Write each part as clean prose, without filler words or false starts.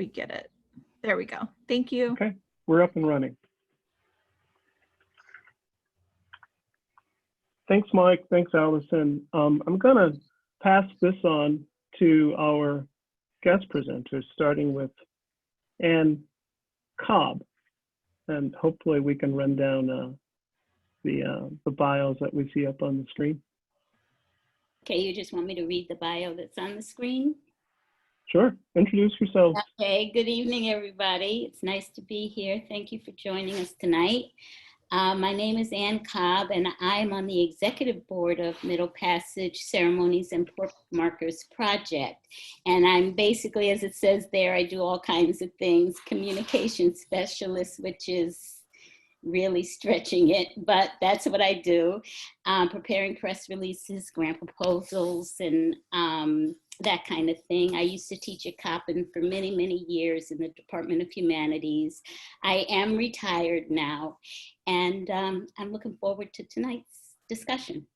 we get it. There we go. Thank you. Okay, we're up and running. Thanks, Mike. Thanks, Allison. I'm gonna pass this on to our guest presenters, starting with Ann Cobb, and hopefully we can run down the bios that we see up on the screen. Okay, you just want me to read the bio that's on the screen? Sure, introduce yourself. Okay, good evening, everybody. It's nice to be here. Thank you for joining us tonight. My name is Ann Cobb, and I'm on the executive board of Middle Passage Ceremonies and Port Markers Project. And I'm basically, as it says there, I do all kinds of things, communication specialist, which is really stretching it, but that's what I do. Preparing press releases, grant proposals, and that kind of thing. I used to teach at Coppin for many, many years in the Department of Humanities. I am retired now, and I'm looking forward to tonight's discussion.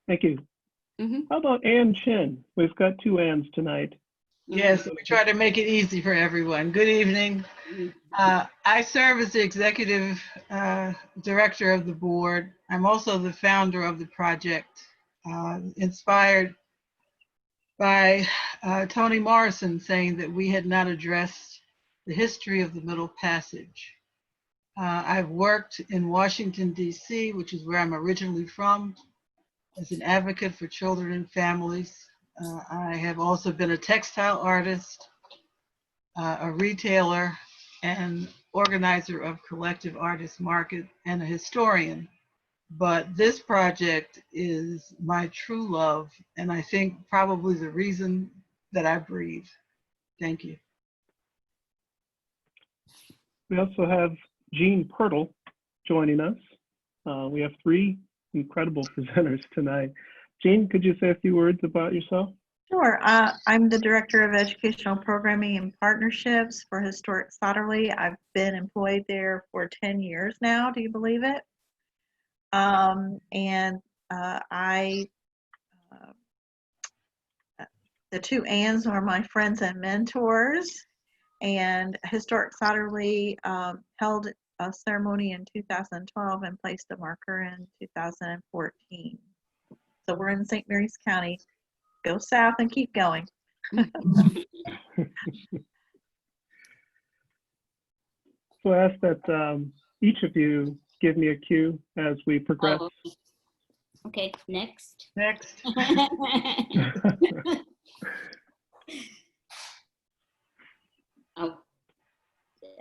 Thank you. How about Ann Chin? We've got two Anns tonight. Yes, we try to make it easy for everyone. Good evening. I serve as the executive director of the board. I'm also the founder of the project, inspired by Toni Morrison saying that we had not addressed the history of the Middle Passage. I've worked in Washington, D.C., which is where I'm originally from, as an advocate for children and families. I have also been a textile artist, a retailer, and organizer of collective artist market, and a historian. But this project is my true love, and I think probably the reason that I breathe. Thank you. We also have Jean Pirtle joining us. We have three incredible presenters tonight. Jean, could you say a few words about yourself? Sure. I'm the Director of Educational Programming and Partnerships for Historic Sotterly. I've been employed there for 10 years now. Do you believe it? The two Anns are my friends and mentors. And Historic Sotterly held a ceremony in 2012 and placed a marker in 2014. So we're in St. Mary's County. Go south and keep going. So I ask that each of you give me a cue as we progress. Oh. Okay, next. Next.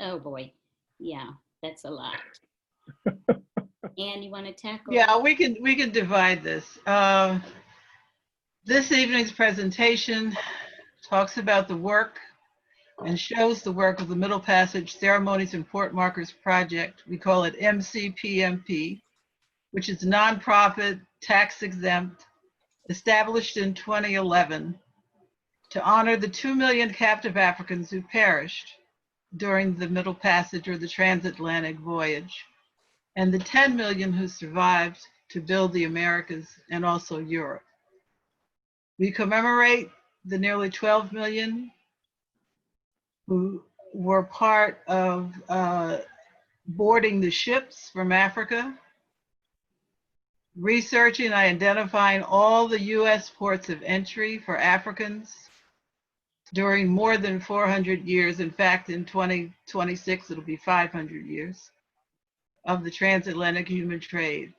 Oh boy. Yeah, that's a lot. Ann, you want to tackle? Yeah, we can divide this. This evening's presentation talks about the work and shows the work of the Middle Passage Ceremonies and Port Markers Project. We call it MPCPMP, which is nonprofit, tax-exempt, established in 2011 to honor the 2 million captive Africans who perished during the Middle Passage or the Transatlantic voyage, and the 10 million who survived to build the Americas and also Europe. We commemorate the nearly 12 million who were part of boarding the ships from Africa, researching and identifying all the US ports of entry for Africans during more than 400 years. In fact, in 2026, it'll be 500 years of the transatlantic human trade.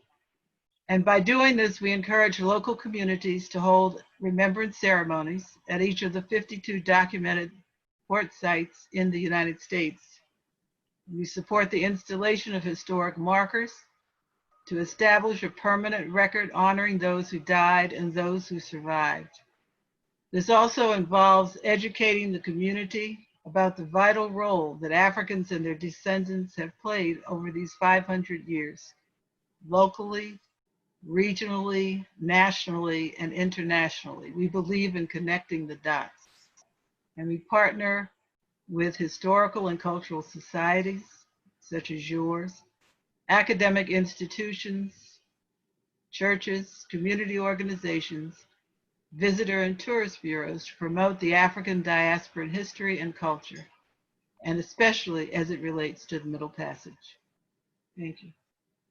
And by doing this, we encourage local communities to hold remembrance ceremonies at each of the 52 documented port sites in the United States. We support the installation of historic markers to establish a permanent record honoring those who died and those who survived. This also involves educating the community about the vital role that Africans and their descendants have played over these 500 years, locally, regionally, nationally, and internationally. We believe in connecting the dots. And we partner with historical and cultural societies, such as yours, academic institutions, churches, community organizations, visitor and tourist bureaus to promote the African diaspora in history and culture, and especially as it relates to the Middle Passage. Thank you.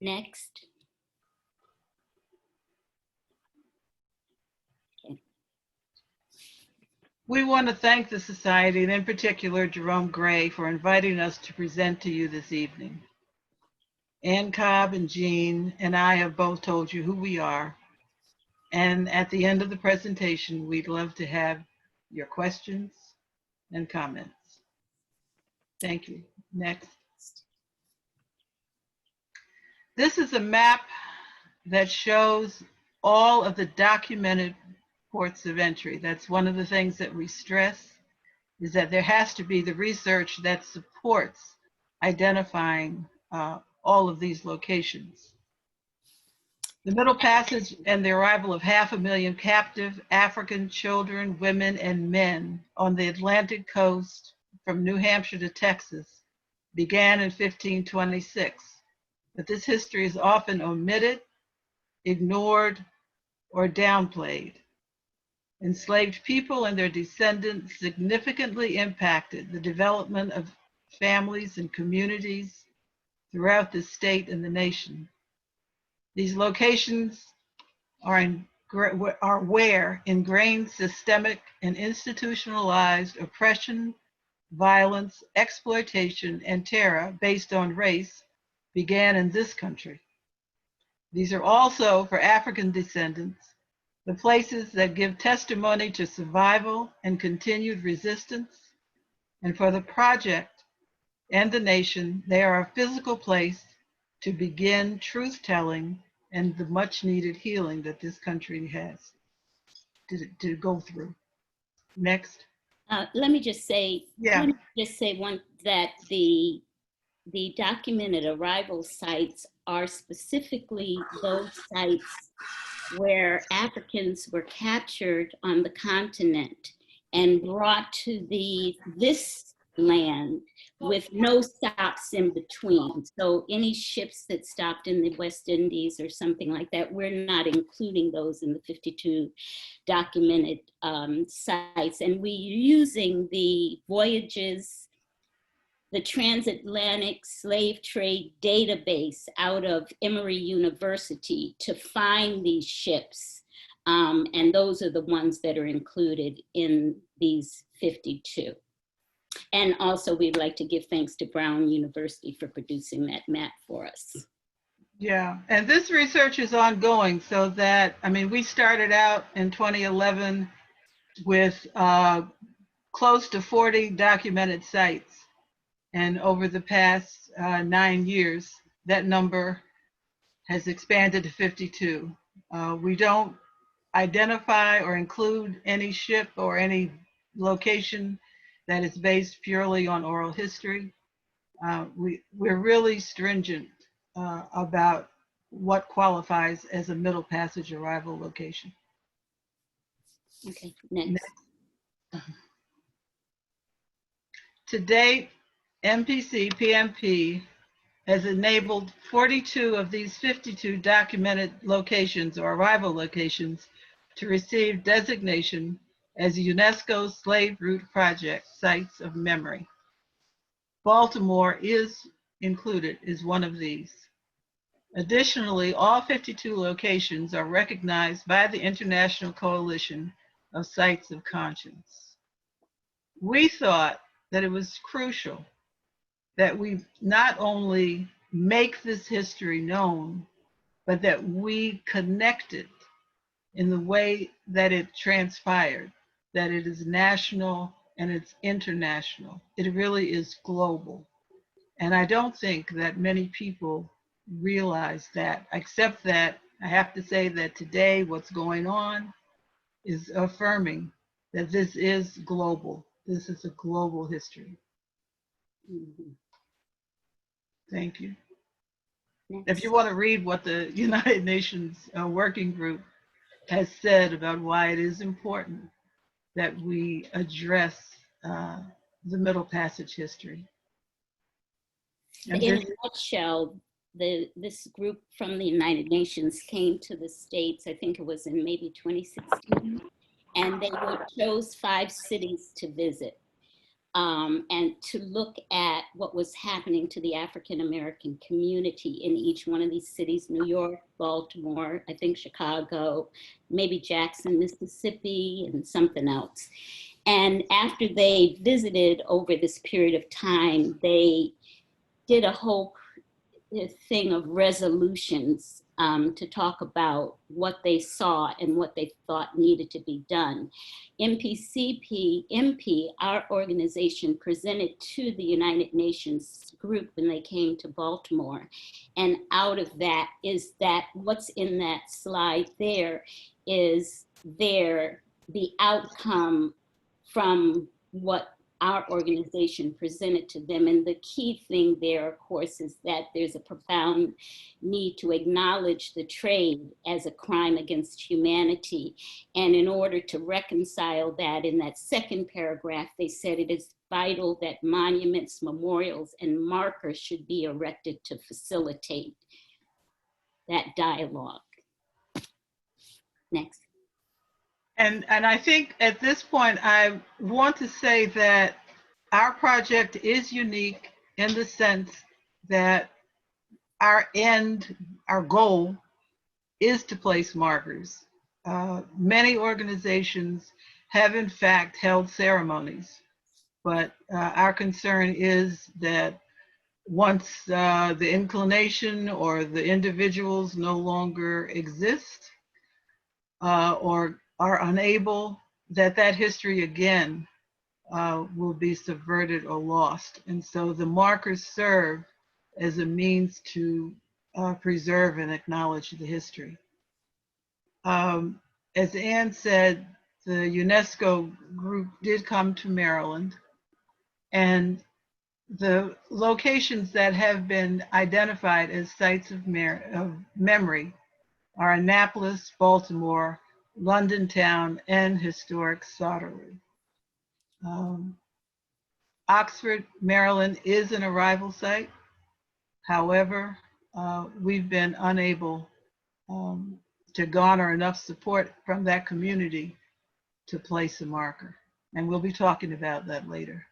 Next. We want to thank the Society, and in particular Jerome Gray, for inviting us to present to you this evening. Ann Cobb and Jean and I have both told you who we are. And at the end of the presentation, we'd love to have your questions and comments. Thank you. Next. This is a map that shows all of the documented ports of entry. That's one of the things that we stress, is that there has to be the research that supports identifying all of these locations. The Middle Passage and the arrival of 500,000 captive African children, women, and men on the Atlantic coast from New Hampshire to Texas began in 1526. But this history is often omitted, ignored, or downplayed. Enslaved people and their descendants significantly impacted the development of families and communities throughout the state and the nation. These locations are where ingrained systemic and institutionalized oppression, violence, exploitation, and terror based on race began in this country. These are also, for African descendants, the places that give testimony to survival and continued resistance. And for the project and the nation, they are a physical place to begin truth-telling and the much-needed healing that this country has to go through. Next. Let me just say, Yeah. that the documented arrival sites are specifically those sites where Africans were captured on the continent and brought to this land with no stops in between. So any ships that stopped in the West Indies or something like that, we're not including those in the 52 documented sites. And we're using the voyages, the Transatlantic Slave Trade Database out of Emory University to find these ships. And those are the ones that are included in these 52. And also we'd like to give thanks to Brown University for producing that map for us. Yeah, and this research is ongoing, so that, I mean, we started out in 2011 with close to 40 documented sites. And over the past 9 years, that number has expanded to 52. We don't identify or include any ship or any location that is based purely on oral history. We're really stringent about what qualifies as a Middle Passage arrival location. Okay, next. To date, MPCPMP has enabled 42 of these 52 documented locations or arrival locations to receive designation as UNESCO Slave Route Project Sites of Memory. Baltimore is included as one of these. Additionally, all 52 locations are recognized by the International Coalition of Sites of Conscience. We thought that it was crucial that we not only make this history known, but that we connect it in the way that it transpired, that it is national and it's international. It really is global. And I don't think that many people realize that, except that I have to say that today what's going on is affirming that this is global. This is a global history. Mhm. Thank you. Next. If you want to read what the United Nations Working Group has said about why it is important that we address the Middle Passage history. And In this, a nutshell, this group from the United Nations came to the States, I think it was in maybe 2016, and they chose 5 cities to visit. And to look at what was happening to the African American community in each one of these cities, New York, Baltimore, I think Chicago, maybe Jackson, Mississippi, and something else. And after they visited over this period of time, they did a whole thing of resolutions to talk about what they saw and what they thought needed to be done. MPCPMP, our organization, presented to the United Nations group when they came to Baltimore. And out of that is that what's in that slide there is the outcome from what our organization presented to them. And the key thing there, of course, is that there's a profound need to acknowledge the trade as a crime against humanity. And in order to reconcile that, in that second paragraph, they said it is vital that monuments, memorials, and markers should be erected to facilitate that dialogue. Next. And I think at this point, I want to say that our project is unique in the sense that our goal is to place markers. Many organizations have in fact held ceremonies, but our concern is that once the inclination or the individuals no longer exist or are unable, that history again will be subverted or lost. And so the markers serve as a means to preserve and acknowledge the history. As Anne said, the UNESCO group did come to Maryland, and the locations that have been identified as sites of memory are Annapolis, Baltimore, London Town, and historic Sauterley. Oxford, Maryland is an arrival site. However, we've been unable to garner enough support from that community to place a marker. And we'll be talking about that later.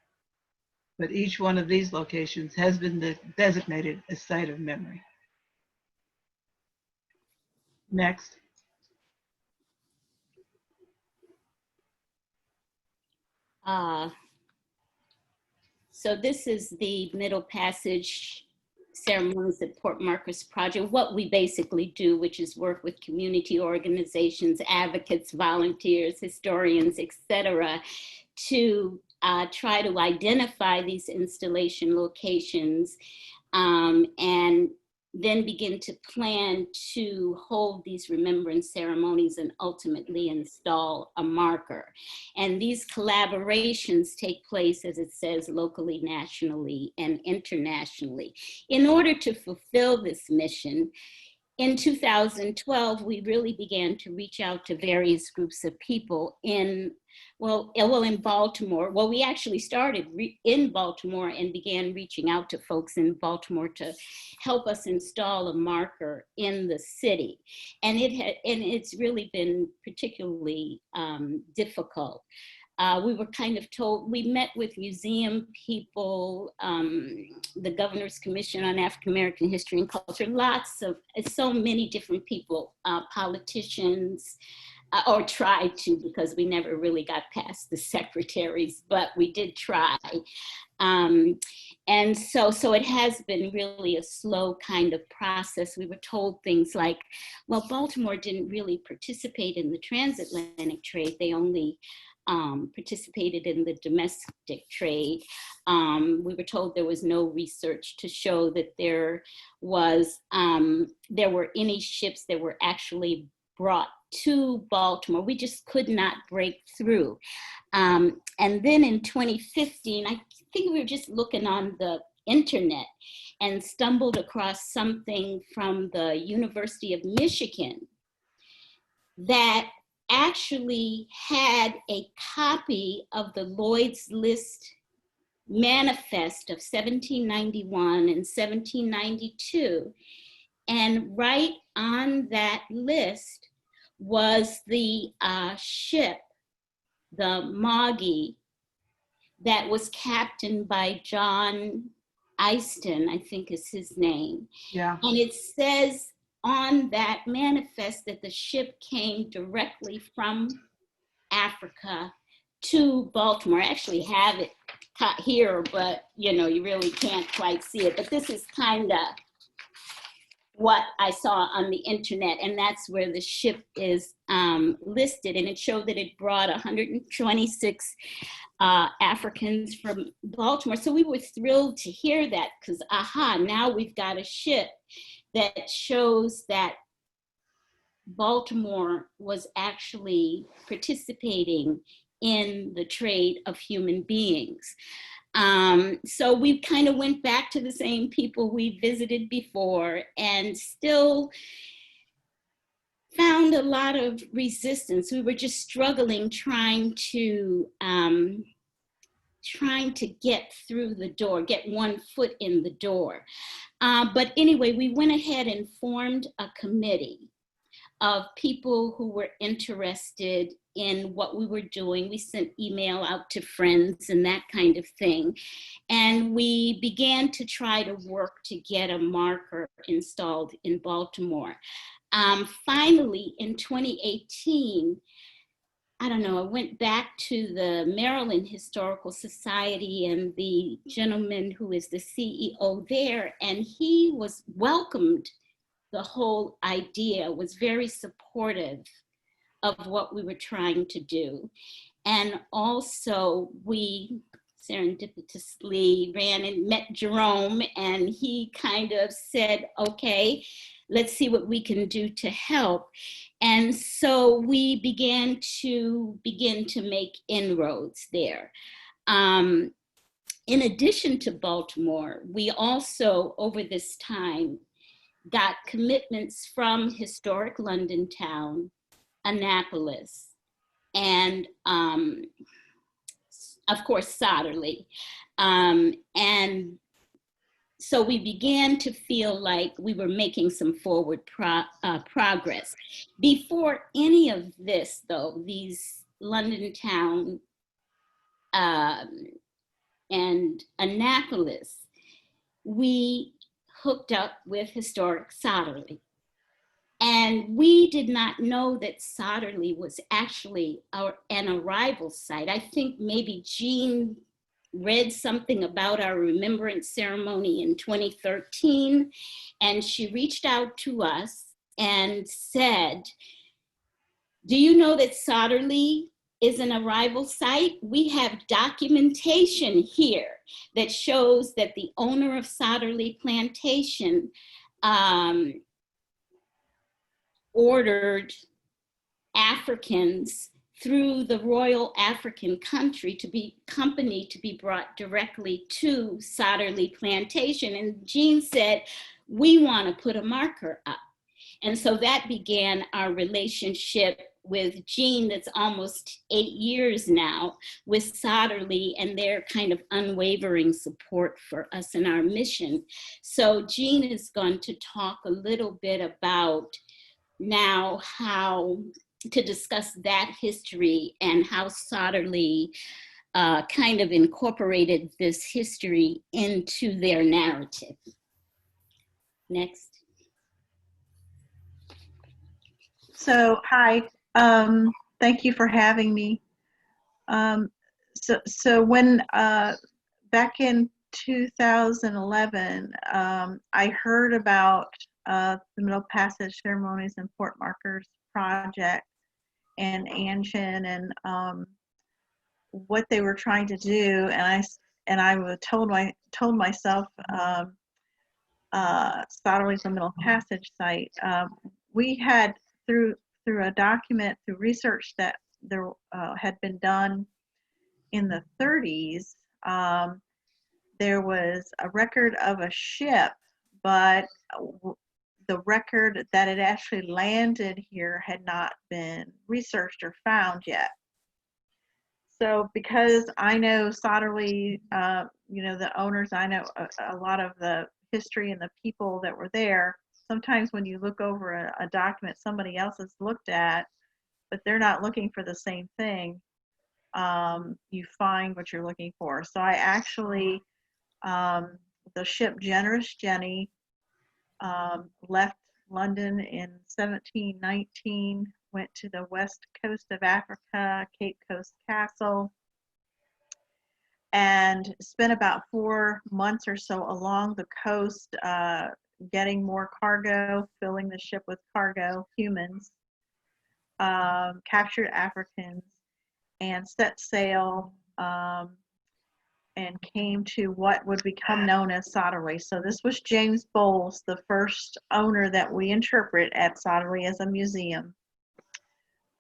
But each one of these locations has been designated a site of memory. Next. So this is the Middle Passage Ceremonies at Port Marcus project, what we basically do, which is work with community organizations, advocates, volunteers, historians, etc., to try to identify these installation locations and then begin to plan to hold these remembrance ceremonies and ultimately install a marker. And these collaborations take place, as it says, locally, nationally, and internationally. In order to fulfill this mission, in 2012, we really began to reach out to various groups of people in Baltimore. Well, we actually started in Baltimore and began reaching out to folks in Baltimore to help us install a marker in the city. And it's really been particularly difficult. We were kind of told, we met with museum people, the Governor's Commission on African American History and Culture, so many different people, politicians, or tried to, because we never really got past the secretaries, but we did try. And so it has been really a slow kind of process. We were told things like, well, Baltimore didn't really participate in the transatlantic trade. They only participated in the domestic trade. We were told there was no research to show that there were any ships that were actually brought to Baltimore. We just could not break through. And then in 2015, I think we were just looking on the internet and stumbled across something from the University of Michigan that actually had a copy of the Lloyd's List manifest of 1791 and 1792. And right on that list was the ship the Moggy, that was captained by John Easton, I think is his name. Yeah. And it says on that manifest that the ship came directly from Africa to Baltimore. I actually have it here, but you know, you really can't quite see it. But this is kind of what I saw on the internet, and that's where the ship is listed. And it showed that it brought 126 Africans from Baltimore. So we were thrilled to hear that, because now we've got a ship that shows that Baltimore was actually participating in the trade of human beings. So we kind of went back to the same people we visited before, and still found a lot of resistance. We were just struggling, trying to get through the door, get one foot in the door. But anyway, we went ahead and formed a committee of people who were interested in what we were doing. We sent email out to friends and that kind of thing. And we began to try to work to get a marker installed in Baltimore. Finally, in 2018, I don't know, I went back to the Maryland Historical Society, and the gentleman who is the CEO there, and he was welcomed the whole idea, was very supportive of what we were trying to do. And also we serendipitously ran and met Jerome, and he kind of said, okay, let's see what we can do to help. And so we began to make inroads there. In addition to Baltimore, we also, over this time, got commitments from historic London town, Annapolis, and of course, Sodderly. And so we began to feel like we were making some forward progress. Before any of this, though, these London town and Annapolis, we hooked up with historic Sodderly. And we did not know that Sodderly was actually an arrival site. I think maybe Jean read something about our Remembrance ceremony in 2013, and she reached out to us and said, do you know that Sodderly is an arrival site? We have documentation here that shows that the owner of Sodderly Plantation ordered Africans through the Royal African Company to be brought directly to Sodderly Plantation. And Jean said, we want to put a marker up. And so that began our relationship with Jean, that's almost 8 years now, with Sodderly, and their kind of unwavering support for us and our mission. So Jean is going to talk a little bit about now how to discuss that history and how Sodderly kind of incorporated this history into their narrative. Next. So, hi, thank you for having me. So when, back in 2011, I heard about the Middle Passage Ceremonies and Port Markers project and Anshin and what they were trying to do, and I told myself Sodderly's a Middle Passage site. We had through a document, through research that there had been done in the 30s, there was a record of a ship, but the record that it actually landed here had not been researched or found yet. So because I know Sodderly, the owners, I know a lot of the history and the people that were there, sometimes when you look over a document somebody else has looked at, but they're not looking for the same thing, you find what you're looking for. So I actually, the ship Generous Jenny left London in 1719, went to the west coast of Africa, Cape Coast Castle, and spent about 4 months or so along the coast, getting more cargo, filling the ship with cargo, humans, captured Africans, and set sail and came to what would become known as Sodderly. So this was James Bowles, the first owner that we interpret at Sodderly as a museum.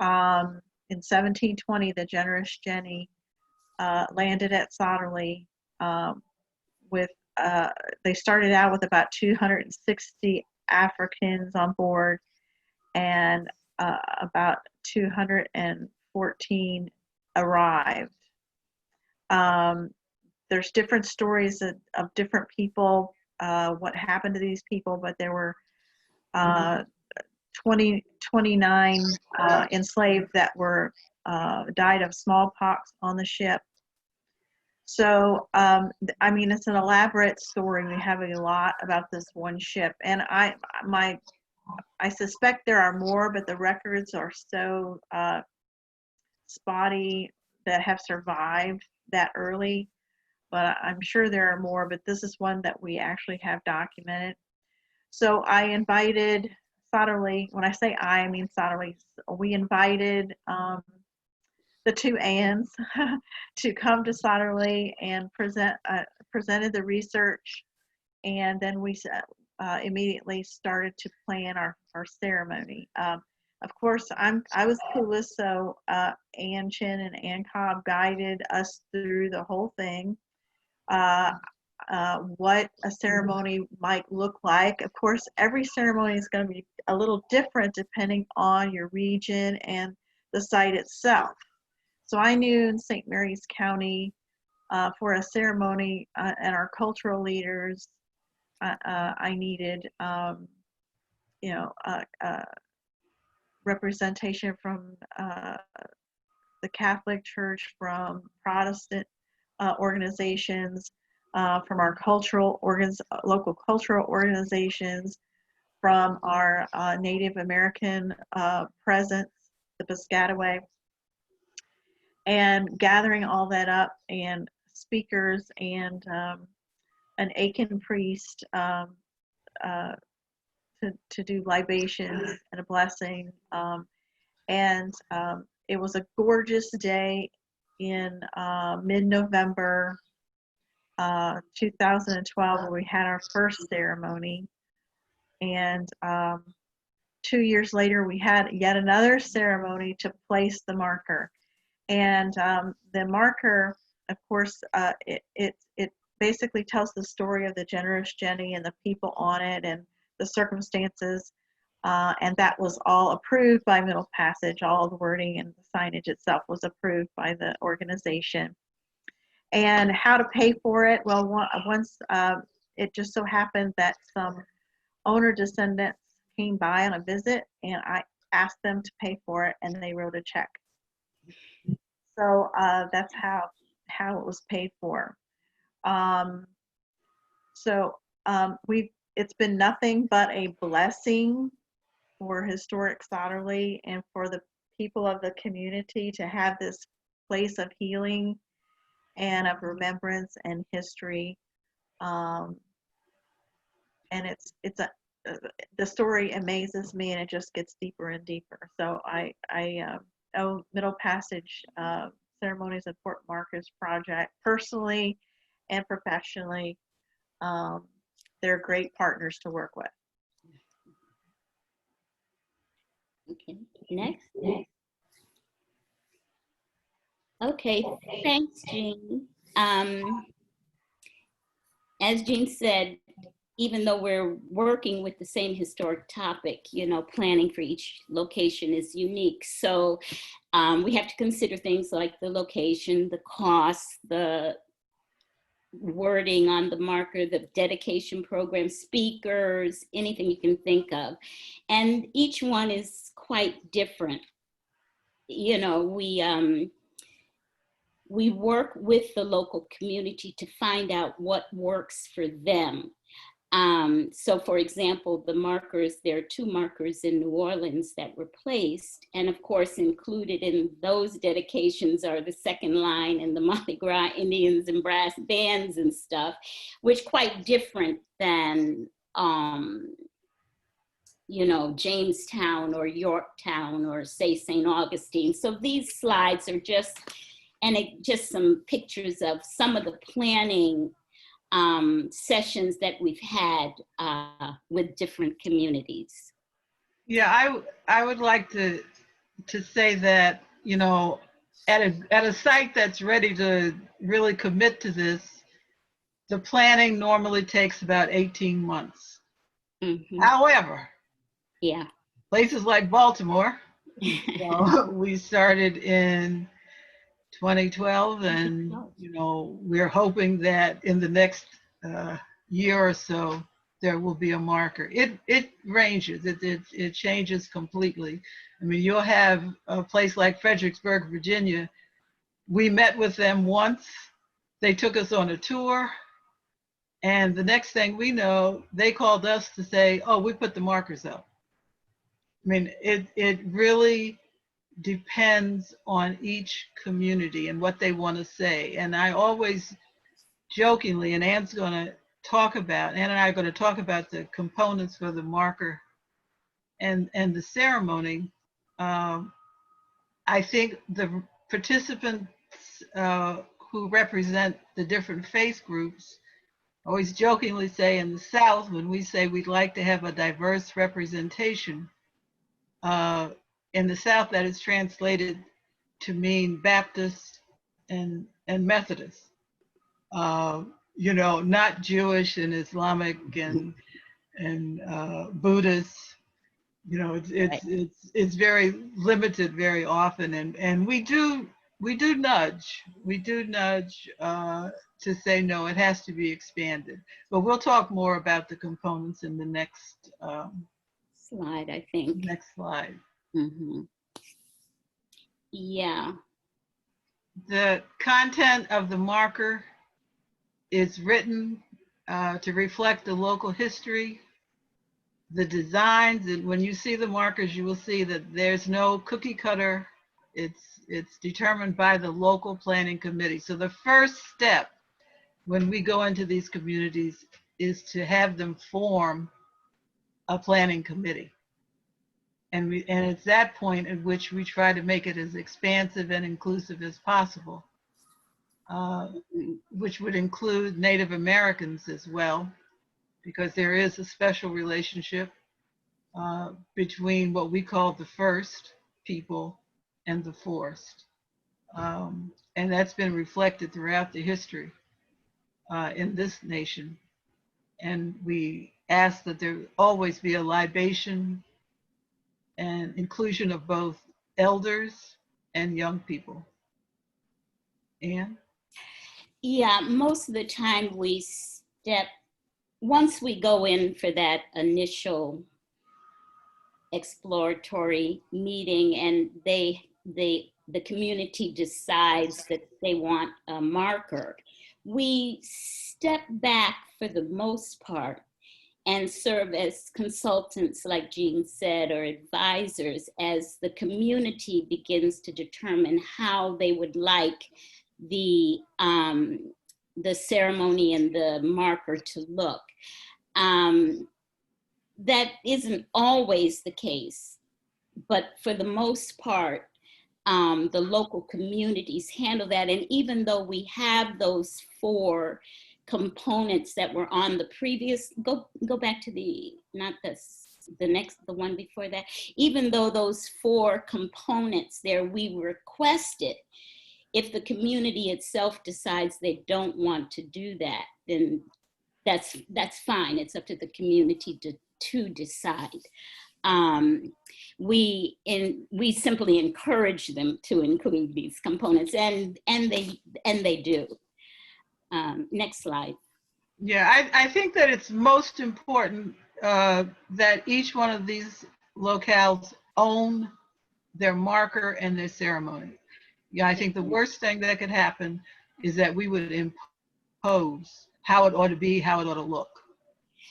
In 1720, the Generous Jenny landed at Sodderly with, they started out with about 260 Africans on board, and about 214 arrived. There's different stories of different people, what happened to these people, but there were 29 enslaved that were died of smallpox on the ship. So, I mean, it's an elaborate story. We have a lot about this one ship, and I suspect there are more, but the records are so spotty that have survived that early. But I'm sure there are more, but this is one that we actually have documented. So I invited Sodderly, when I say I mean Sodderly, we invited the two Anns to come to Sodderly and presented the research, and then we immediately started to plan our ceremony. Of course, I was clueless, so Ann Chin and Ann Cobb guided us through the whole thing. What a ceremony might look like. Of course, every ceremony is going to be a little different depending on your region and the site itself. So I knew in St. Mary's County, for a ceremony and our cultural leaders, I needed, representation from the Catholic Church, from Protestant organizations, from our local cultural organizations, from our Native American presence, the Piscataway, and gathering all that up, and speakers, and an Aiken priest to do libations and a blessing. It was a gorgeous day in mid-November 2012 where we had our first ceremony. And 2 years later, we had yet another ceremony to place the marker. And the marker, of course, it basically tells the story of the Generous Jenny and the people on it and the circumstances. And that was all approved by Middle Passage. All the wording and the signage itself was approved by the organization. And how to pay for it? Well, once it just so happened that some owner descendants came by on a visit, and I asked them to pay for it, and they wrote a check. So that's how it was paid for. It's been nothing but a blessing for Historic Sodderly and for the people of the community to have this place of healing and of remembrance and history. And the story amazes me, and it just gets deeper and deeper. So I owe Middle Passage Ceremonies and Port Marcus Project personally and professionally. They're great partners to work with. Okay, next. Okay, thanks, Jean. As Jean said, even though we're working with the same historic topic, planning for each location is unique. So we have to consider things like the location, the cost, the wording on the marker, the dedication program, speakers, anything you can think of. And each one is quite different. we work with the local community to find out what works for them. So for example, the markers, there are 2 markers in New Orleans that were placed. And of course, included in those dedications are the second line and the Mardi Gras Indians and brass bands and stuff, which quite different than, you know, Jamestown or Yorktown or say St. Augustine. So these slides are just, just some pictures of some of the planning sessions that we've had with different communities. Yeah, I would like to say that, you know, at a site that's ready to really commit to this, the planning normally takes about 18 months. Mm-hmm. However, Yeah. places like Baltimore, we started in 2012, and you know, we're hoping that in the next year or so there will be a marker. It ranges, it changes completely. I mean, you'll have a place like Fredericksburg, Virginia. We met with them once, they took us on a tour, and the next thing we know, they called us to say, oh, we put the markers up. I mean, it really depends on each community and what they want to say. And I always jokingly, and Ann and I are going to talk about the components for the marker and the ceremony. I think the participants who represent the different faith groups always jokingly say in the South, when we say we'd like to have a diverse representation, in the South, that is translated to mean Baptist and Methodist. You know, not Jewish and Islamic and Buddhist. You know, it's very limited very often, and we do nudge to say no, it has to be expanded. But we'll talk more about the components in the next slide, I think. Next slide. Mm-hmm. Yeah. The content of the marker is written to reflect the local history, the designs, and when you see the markers, you will see that there's no cookie cutter. It's determined by the local planning committee. So the first step when we go into these communities is to have them form a planning committee. And it's that point at which we try to make it as expansive and inclusive as possible, which would include Native Americans as well, because there is a special relationship between what we call the first people and the forced. And that's been reflected throughout the history in this nation. And we ask that there always be a libation and inclusion of both elders and young people. Ann? Yeah, most of the time once we go in for that initial exploratory meeting and the community decides that they want a marker, we step back for the most part and serve as consultants, like Jean said, or advisors, as the community begins to determine how they would like the ceremony and the marker to look. That isn't always the case, but for the most part, the local communities handle that. And even though we have those 4 components that were on the previous, go back to the one before that. Even though those 4 components there, we requested, if the community itself decides they don't want to do that, then that's fine. It's up to the community to decide. We simply encourage them to include these components, and they do. Next slide. Yeah, I think that it's most important that each one of these locales own their marker and their ceremony. Yeah, I think the worst thing that could happen is that we would impose how it ought to be, how it ought to look.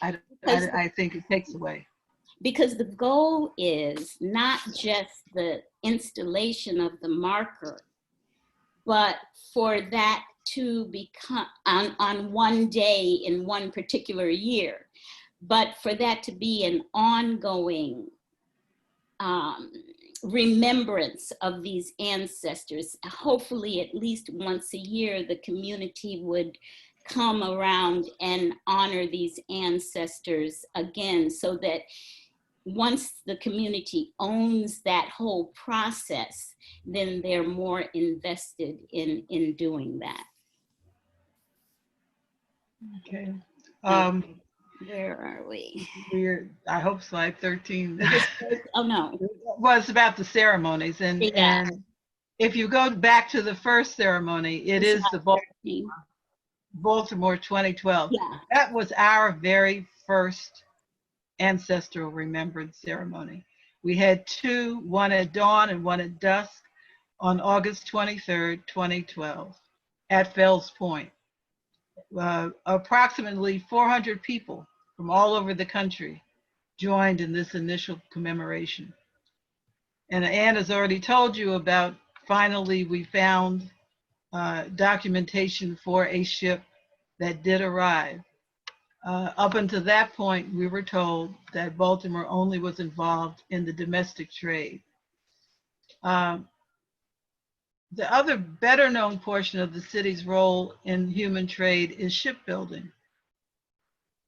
I think it takes away. Because the goal is not just the installation of the marker, but for that to become on one day in one particular year, but for that to be an ongoing remembrance of these ancestors. Hopefully at least once a year, the community would come around and honor these ancestors again, so that once the community owns that whole process, then they're more invested in doing that. Okay. Where are we? I hope slide 13. Oh no. Well, it's about the ceremonies, and Yeah. and if you go back to the first ceremony, it is the Baltimore 2012. Yeah. That was our very first ancestral remembrance ceremony. We had two, one at dawn and one at dusk, on August 23rd, 2012, at Fells Point. Approximately 400 people from all over the country joined in this initial commemoration. And Anne has already told you about, finally, we found documentation for a ship that did arrive. Up until that point, we were told that Baltimore only was involved in the domestic trade. The other better known portion of the city's role in human trade is shipbuilding.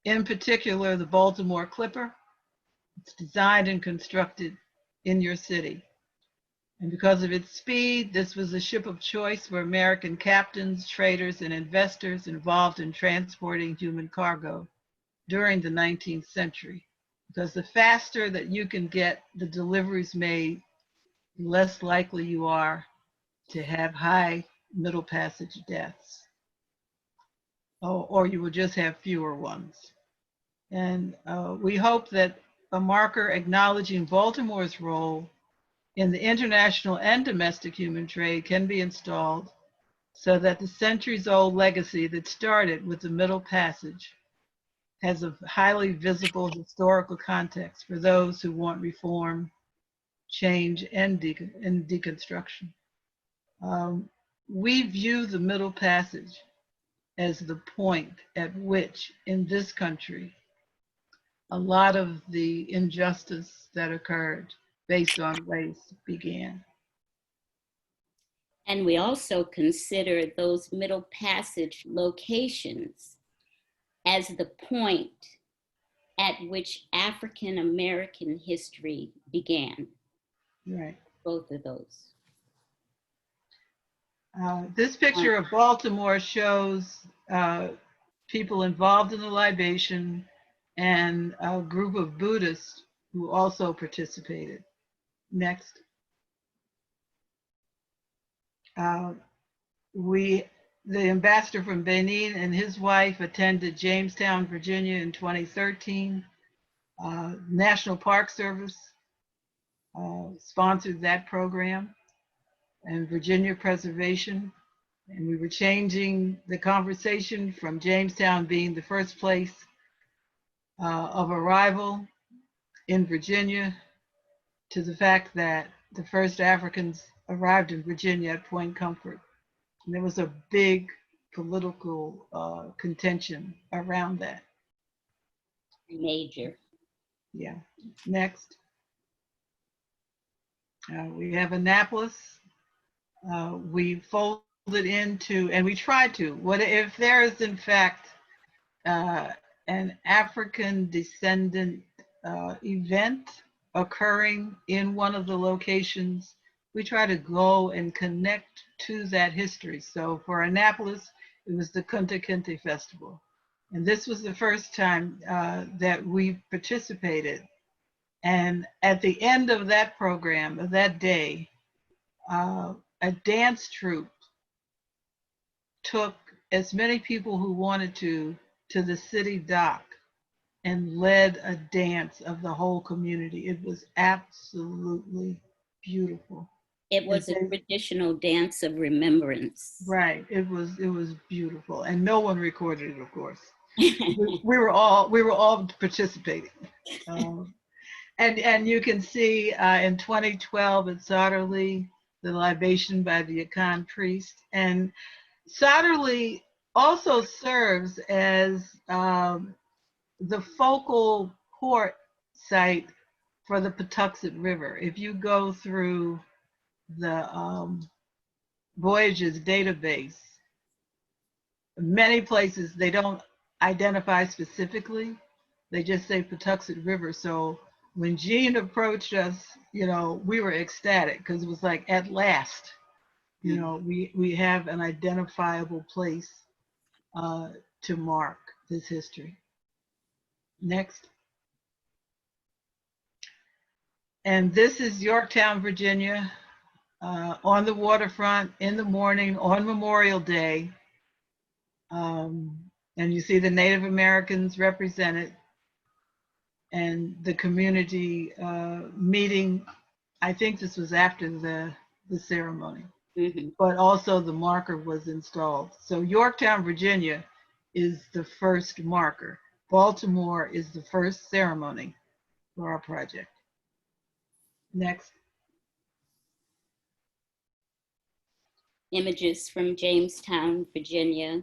In particular, the Baltimore Clipper. It's designed and constructed in your city. And because of its speed, this was a ship of choice for American captains, traders, and investors involved in transporting human cargo during the 19th century. Because the faster that you can get the deliveries made, the less likely you are to have high middle passage deaths. Or you will just have fewer ones. And we hope that a marker acknowledging Baltimore's role in the international and domestic human trade can be installed, so that the centuries-old legacy that started with the Middle Passage has a highly visible historical context for those who want reform, change, and deconstruction. We view the Middle Passage as the point at which, in this country, a lot of the injustice that occurred based on race began. And we also consider those Middle Passage locations as the point at which African American history began. Right. Both of those. This picture of Baltimore shows people involved in the libation and a group of Buddhists who also participated. Next. The ambassador from Benin and his wife attended Jamestown, Virginia in 2013. National Park Service sponsored that program, and Virginia Preservation. And we were changing the conversation from Jamestown being the first place of arrival in Virginia to the fact that the first Africans arrived in Virginia at Point Comfort. And there was a big political contention around that. Major. Yeah. Next. We have Annapolis. We folded into, and we tried to, what if there is in fact an African descendant event occurring in one of the locations, we try to go and connect to that history. So for Annapolis, it was the Kunta Kinte Festival. And this was the first time that we participated. And at the end of that program, of that day, a dance troupe took as many people who wanted to the city dock and led a dance of the whole community. It was absolutely beautiful. It was a traditional dance of remembrance. Right. It was beautiful, and no one recorded it, of course. We were all participating. And you can see in 2012 at Sauterley, the libation by the Akan priest. And Sauterley also serves as the focal port site for the Patuxent River. If you go through the Voyages database, many places they don't identify specifically. They just say Patuxent River. So when Jean approached us, you know, we were ecstatic because it was like, at last, you know, we have an identifiable place to mark this history. Next. And this is Yorktown, Virginia, on the waterfront in the morning on Memorial Day. And you see the Native Americans represented, and the community meeting. I think this was after the ceremony, but also the marker was installed. So Yorktown, Virginia is the first marker. Baltimore is the first ceremony for our project. Next. Images from Jamestown, Virginia.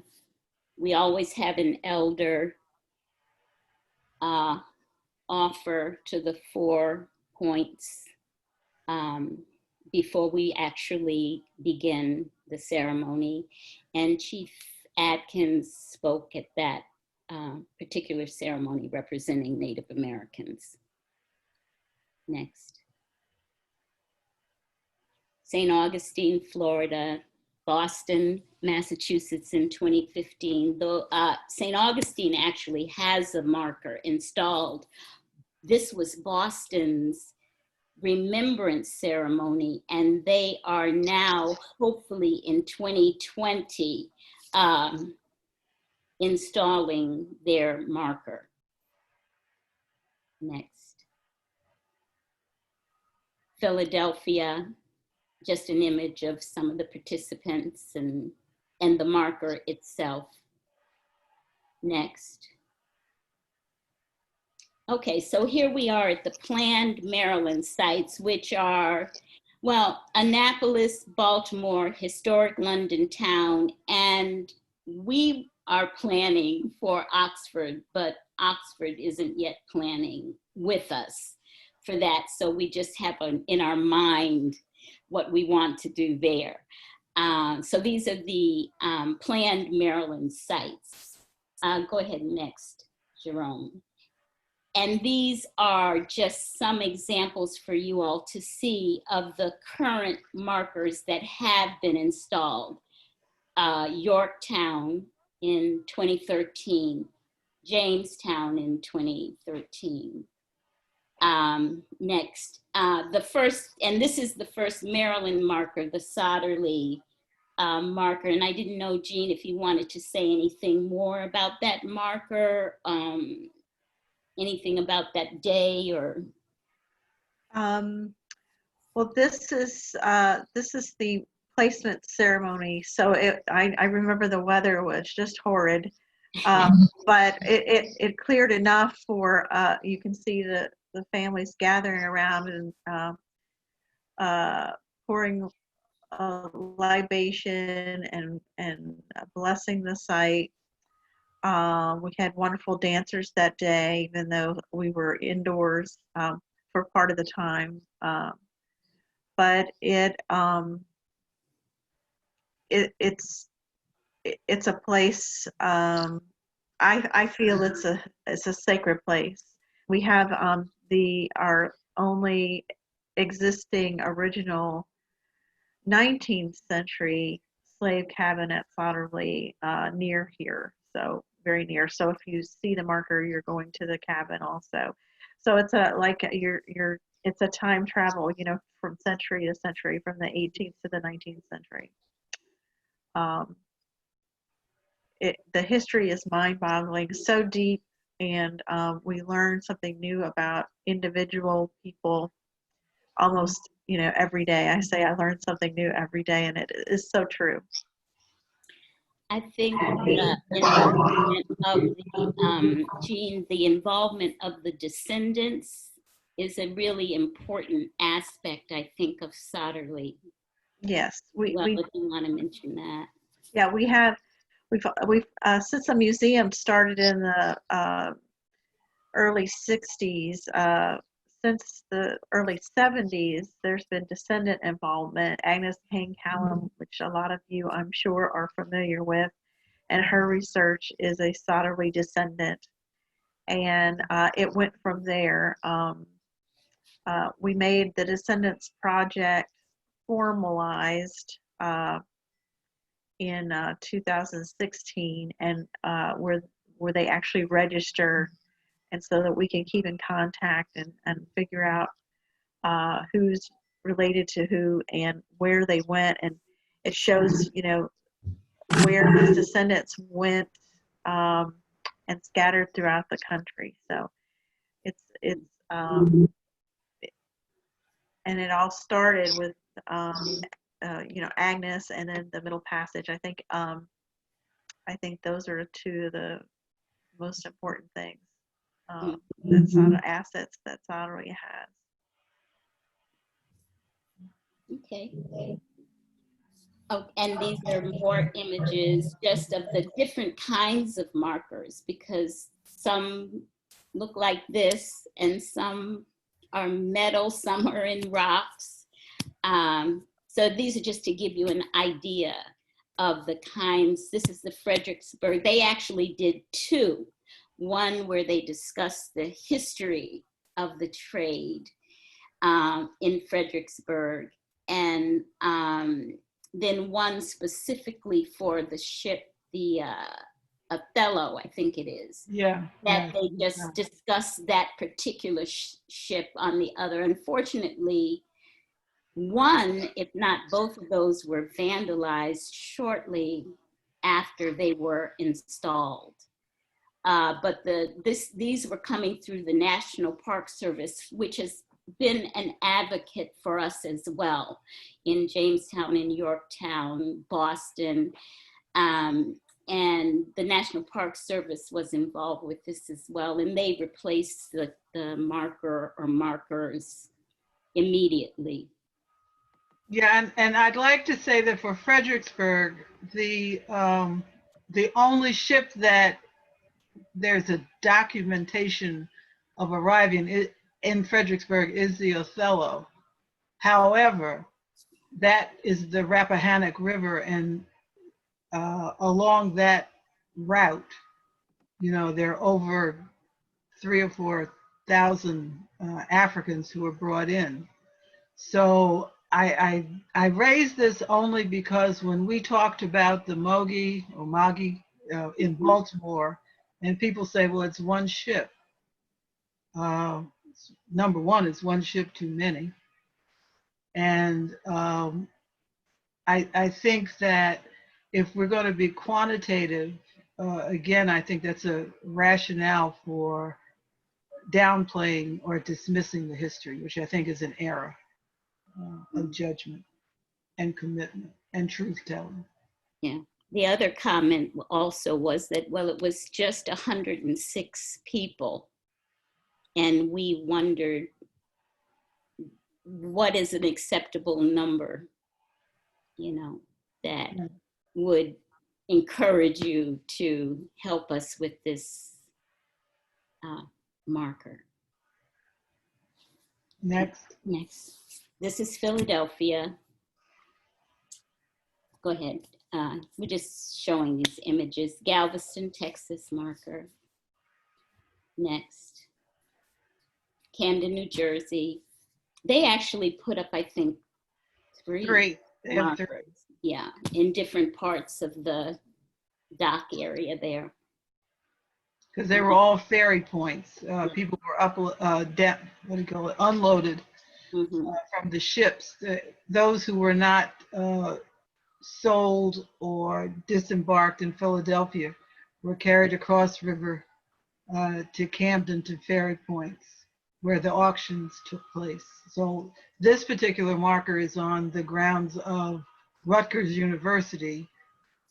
We always have an elder offer to the 4 points before we actually begin the ceremony. And Chief Atkins spoke at that particular ceremony representing Native Americans. Next. St. Augustine, Florida, Boston, Massachusetts in 2015. Though St. Augustine actually has a marker installed. This was Boston's Remembrance ceremony, and they are now, hopefully in 2020, installing their marker. Next. Philadelphia, just an image of some of the participants and the marker itself. Next. Okay, so here we are at the planned Maryland sites, which are, well, Annapolis, Baltimore, historic London town, and we are planning for Oxford, but Oxford isn't yet planning with us for that. So we just have in our mind what we want to do there. So these are the planned Maryland sites. Go ahead next, Jerome. And these are just some examples for you all to see of the current markers that have been installed. Yorktown in 2013, Jamestown in 2013. Next, the first, and this is the first Maryland marker, the Sauterley marker. And I didn't know, Jean, if you wanted to say anything more about that marker, anything about that day or? Well, this is the placement ceremony. So I remember the weather was just horrid, but it cleared enough for you can see the families gathering around and pouring a libation and blessing the site. We had wonderful dancers that day, even though we were indoors for part of the time. But it's a place. I feel it's a sacred place. We have our only existing original 19th century slave cabin at Sauterley near here, so very near. So if you see the marker, you're going to the cabin also. So it's it's a time travel, you know, from century to century, from the 18th to the 19th century. The history is mind-boggling, so deep, and we learn something new about individual people almost every day. I say I learn something new every day, and it is so true. I think the involvement of the involvement of the descendants is a really important aspect, I think, of Sotterly. Yes, Well, if you want to mention that. Yeah, we've since the museum started in the early 60s, since the early 70s, there's been descendant involvement. Agnes Kane Callum, which a lot of you, I'm sure, are familiar with, and her research is a Sotterly descendant. And it went from there. We made the Descendants Project formalized in 2016, and where they actually register, and so that we can keep in contact and figure out who's related to who and where they went. And it shows, where these descendants went and scattered throughout the country. So it's and it all started with Agnes, and then the Middle Passage. I think those are two of the most important things. That's sort of assets that Sotterly has. Okay. Oh, and these are more images just of the different kinds of markers, because some look like this and some are metal, some are in rocks. So these are just to give you an idea of the kinds. This is the Fredericksburg. They actually did two. One where they discussed the history of the trade in Fredericksburg, and then one specifically for the ship, the Othello, I think it is. Yeah. That they just discussed that particular ship on the other. Unfortunately, one, if not both of those, were vandalized shortly after they were installed. But these were coming through the National Park Service, which has been an advocate for us as well in Jamestown, in Yorktown, Boston. And the National Park Service was involved with this as well. And they replaced the marker or markers immediately. Yeah, and I'd like to say that for Fredericksburg, the only ship that there's a documentation of arriving in Fredericksburg is the Othello. However, that is the Rappahannock River, and along that route, there are over 3,000 or 4,000 Africans who were brought in. So I raised this only because when we talked about the Mogi or Magi in Baltimore, and people say, well, it's one ship. Number one, it's one ship too many. And I think that if we're going to be quantitative, again, I think that's a rationale for downplaying or dismissing the history, which I think is an error of judgment and commitment and truth-telling. Yeah. The other comment also was that, well, it was just 106 people. And we wondered, what is an acceptable number, that would encourage you to help us with this marker. Next. This is Philadelphia. Go ahead. We're just showing these images. Galveston, Texas marker. Next. Camden, New Jersey. They actually put up, I think, three markers. Yeah, in different parts of the dock area there. Because they were all ferry points. People were unloaded from the ships. Those who were not sold or disembarked in Philadelphia were carried across river to Camden to ferry points. where the auctions took place. So this particular marker is on the grounds of Rutgers University,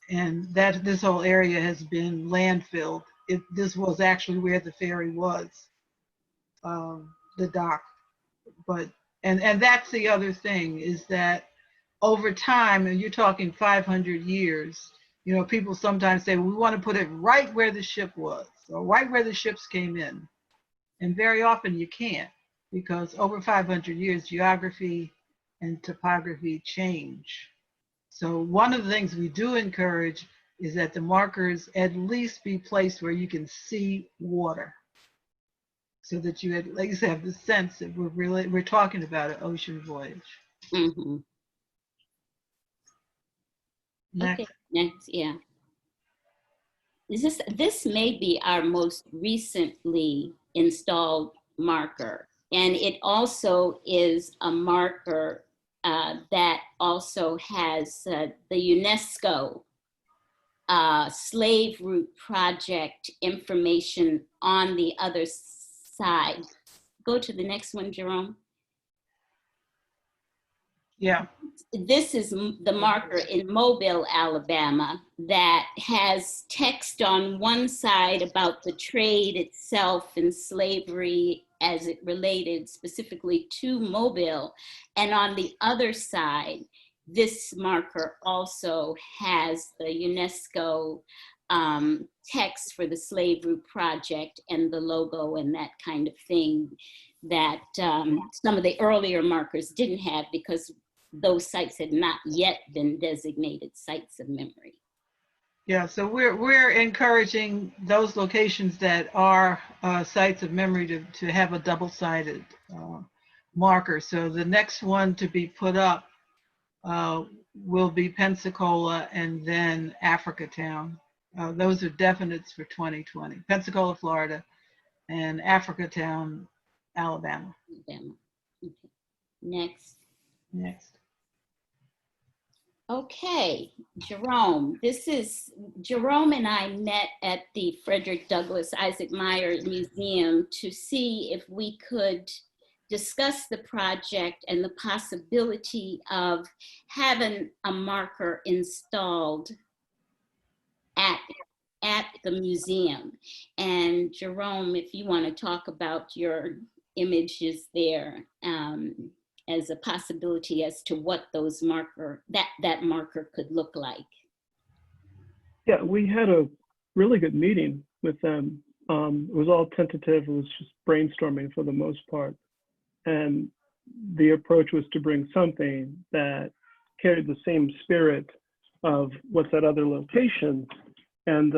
and that this whole area has been landfilled. This was actually where the ferry was, the dock. But and that's the other thing, is that over time, and you're talking 500 years, you know, people sometimes say, we want to put it right where the ship was, or right where the ships came in. And very often you can't, because over 500 years, geography and topography change. So one of the things we do encourage is that the markers at least be placed where you can see water, so that you at least have the sense that we're talking about an ocean voyage. Mm-hmm. Next. Okay, next, yeah. This may be our most recently installed marker, and it also is a marker that also has the UNESCO slave route project information on the other side. Go to the next one, Jerome. Yeah. This is the marker in Mobile, Alabama, that has text on one side about the trade itself and slavery as it related specifically to Mobile. And on the other side, this marker also has the UNESCO text for the Slave Route Project and the logo and that kind of thing that some of the earlier markers didn't have, because those sites had not yet been designated sites of memory. Yeah, so we're encouraging those locations that are sites of memory to have a double-sided marker. So the next one to be put up will be Pensacola and then Africatown. Those are definites for 2020. Pensacola, Florida, and Africatown, Alabama. Alabama. Okay. Next. Next. Okay, Jerome. Jerome and I met at the Frederick Douglass Isaac Meyer Museum to see if we could discuss the project and the possibility of having a marker installed at the museum. And Jerome, if you want to talk about your images there, as a possibility as to what those that marker could look like. Yeah, we had a really good meeting with them. It was all tentative. It was just brainstorming for the most part. And the approach was to bring something that carried the same spirit of what's at other locations, and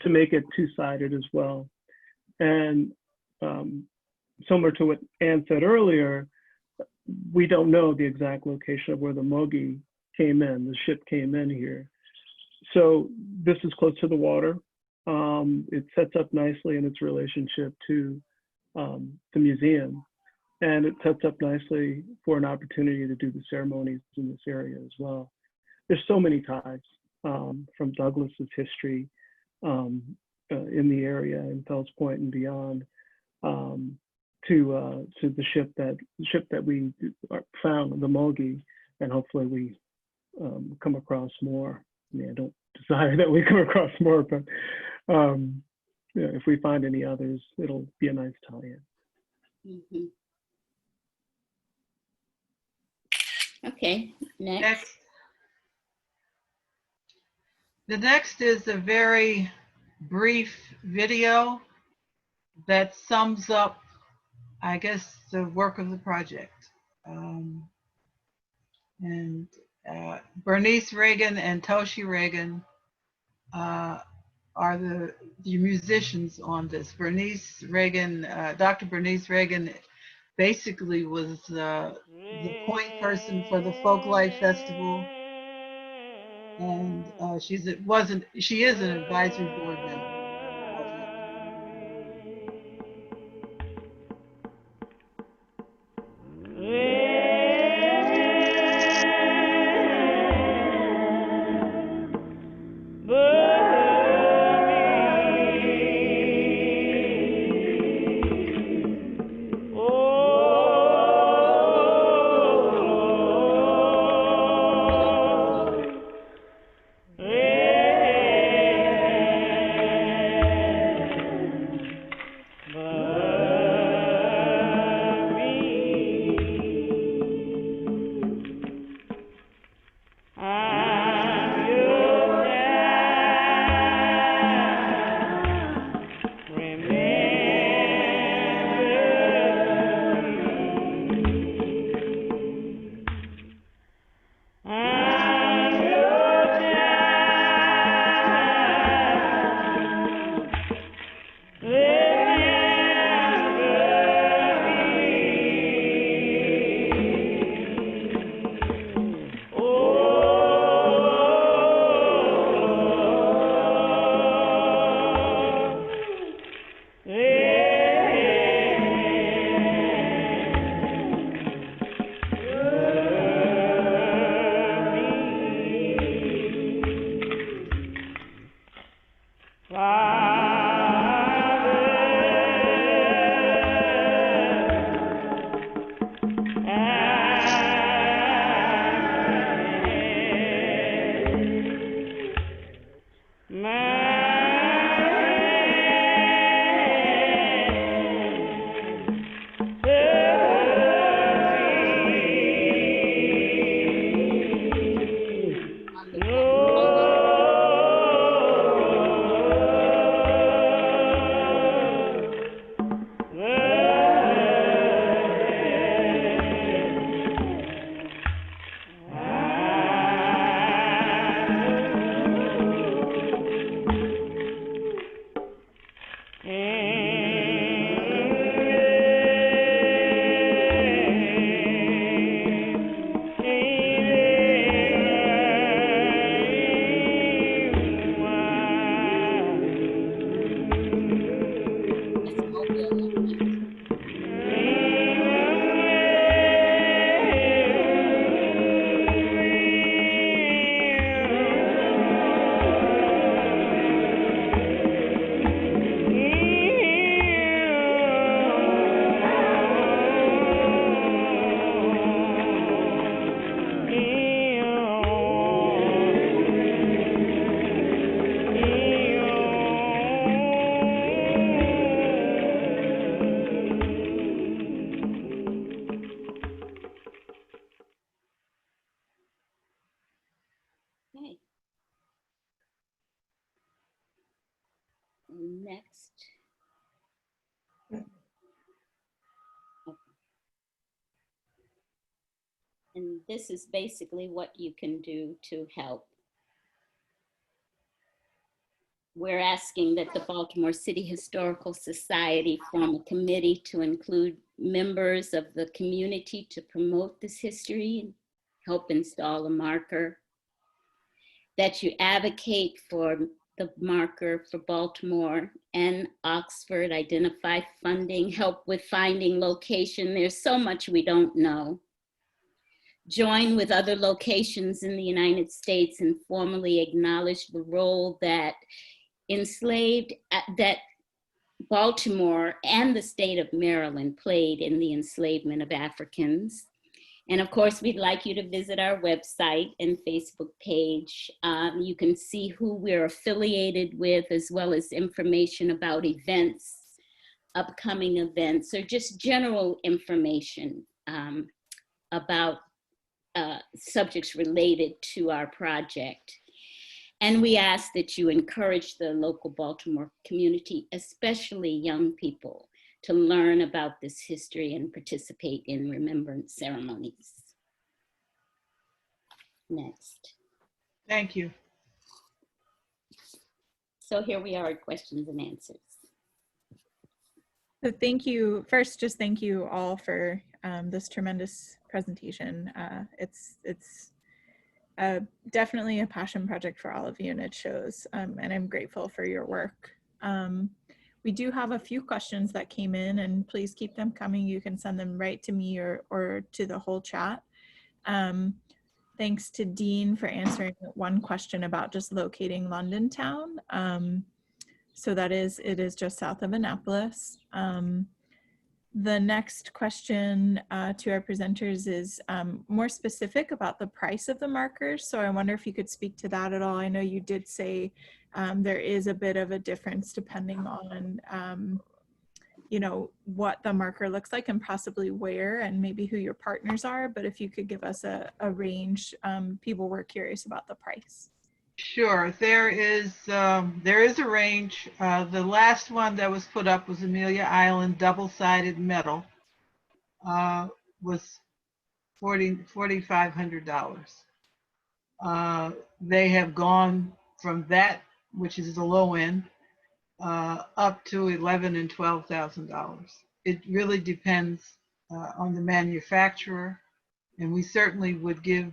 to make it two-sided as well. And similar to what Anne said earlier, we don't know the exact location of where the Mogi came in, the ship came in here. So this is close to the water. It sets up nicely in its relationship to the museum. And it sets up nicely for an opportunity to do the ceremonies in this area as well. There's so many ties from Douglass's history in the area, in Fells Point and beyond, to the ship that we found, the Mogi, and hopefully we come across more. I mean, I don't desire that we come across more, but if we find any others, it'll be a nice tie-in. Mm-hmm. Okay, next. The next is a very brief video that sums up, I guess, the work of the project. Bernice Reagon and Toshi Reagon are the musicians on this. Bernice Reagon, Dr. Bernice Reagon basically was the point person for the Folklife Festival. And she is an advisory board member of it. And this is basically what you can do to help. We're asking that the Baltimore City Historical Society form a committee to include members of the community to promote this history and help install a marker. That you advocate for the marker for Baltimore and Oxford, identify funding, help with finding location. There's so much we don't know. Join with other locations in the United States and formally acknowledge the role that that Baltimore and the state of Maryland played in the enslavement of Africans. And of course, we'd like you to visit our website and Facebook page. You can see who we're affiliated with, as well as information about events, upcoming events, or just general information about subjects related to our project. And we ask that you encourage the local Baltimore community, especially young people, to learn about this history and participate in remembrance ceremonies. Next. Thank you. So here we are at questions and answers. So thank you. First, just thank you all for this tremendous presentation. It's definitely a passion project for all of you, and it shows, and I'm grateful for your work. We do have a few questions that came in, and please keep them coming. You can send them right to me or to the whole chat. Thanks to Dean for answering one question about just locating London Town. So it is just south of Annapolis. The next question to our presenters is more specific about the price of the markers. So I wonder if you could speak to that at all. I know you did say there is a bit of a difference depending on, you know, what the marker looks like and possibly where and maybe who your partners are. But if you could give us a range, people were curious about the price. Sure, there is a range. The last one that was put up was Amelia Island double-sided metal. Was $4,500. They have gone from that, which is the low end, up to $11,000 and $12,000. It really depends on the manufacturer, and we certainly would give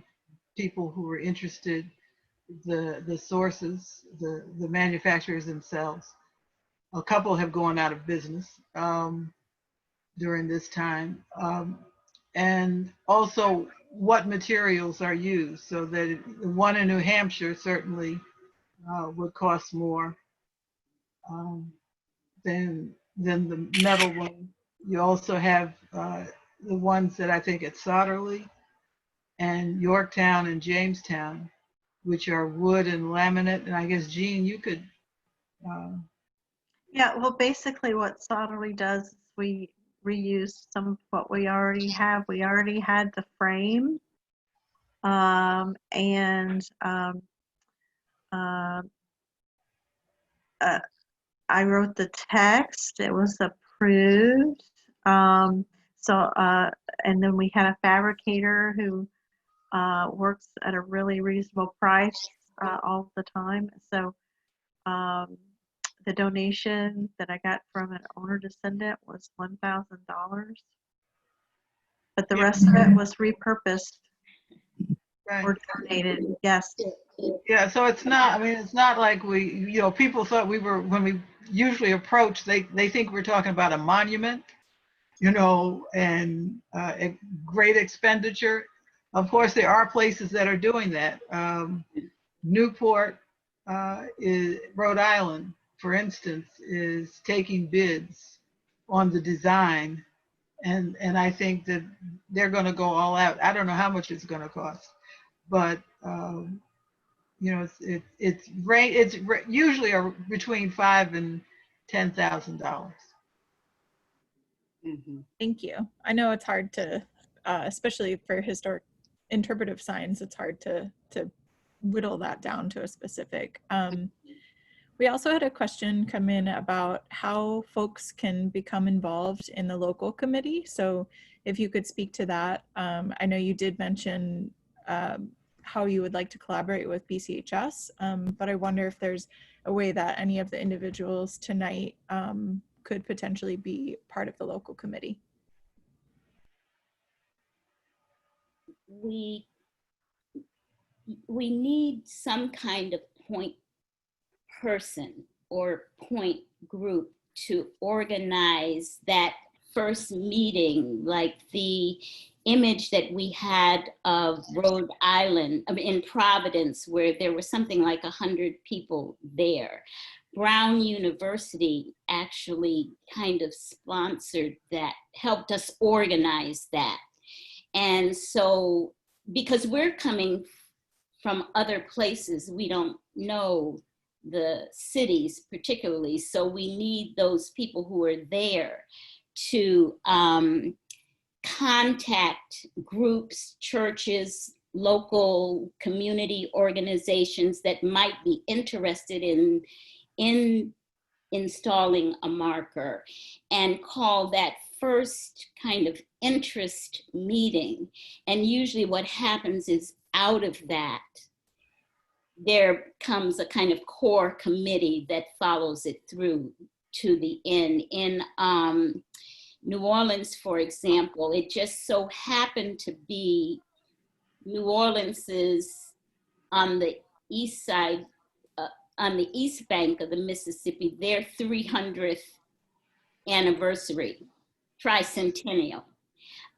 people who are interested the sources, the manufacturers themselves. A couple have gone out of business during this time. And also what materials are used, so that the one in New Hampshire certainly would cost more than the metal one. You also have the ones that I think at Solderly and Yorktown and Jamestown, which are wood and laminate. And I guess, Jean, you could. Yeah, well, basically what Solderly does is we reuse some of what we already have. We already had the frame, I wrote the text. It was approved. And then we had a fabricator who works at a really reasonable price all the time. So the donation that I got from an owner descendant was $1,000, but the rest of it was repurposed or donated. Yes. Yeah, so it's not, I mean, it's not like we, you know, people thought we were, when we usually approach, they think we're talking about a monument, you know, and a great expenditure. Of course, there are places that are doing that. Newport, Rhode Island, for instance, is taking bids on the design, and I think that they're going to go all out. I don't know how much it's going to cost, but you know, it's usually between $5,000 and $10,000. Thank you. I know it's hard to, especially for historic interpretive signs, it's hard to whittle that down to a specific. We We also had a question come in about how folks can become involved in the local committee. So if you could speak to that. I know you did mention how you would like to collaborate with BCHS, but I wonder if there's a way that any of the individuals tonight could potentially be part of the local committee. We need some kind of point person or point group to organize that first meeting, like the image that we had of Rhode Island, in Providence, where there was something like 100 people there. Brown University actually kind of sponsored that, helped us organize that. And so, because we're coming from other places, we don't know the cities particularly, so we need those people who are there to contact groups, churches, local community organizations that might be interested in installing a marker, and call that first kind of interest meeting. And usually what happens is, out of that, there comes a kind of core committee that follows it through to the end. In New Orleans, for example, it just so happened to be New Orleans is on the east side, on the east bank of the Mississippi, their 300th anniversary, tricentennial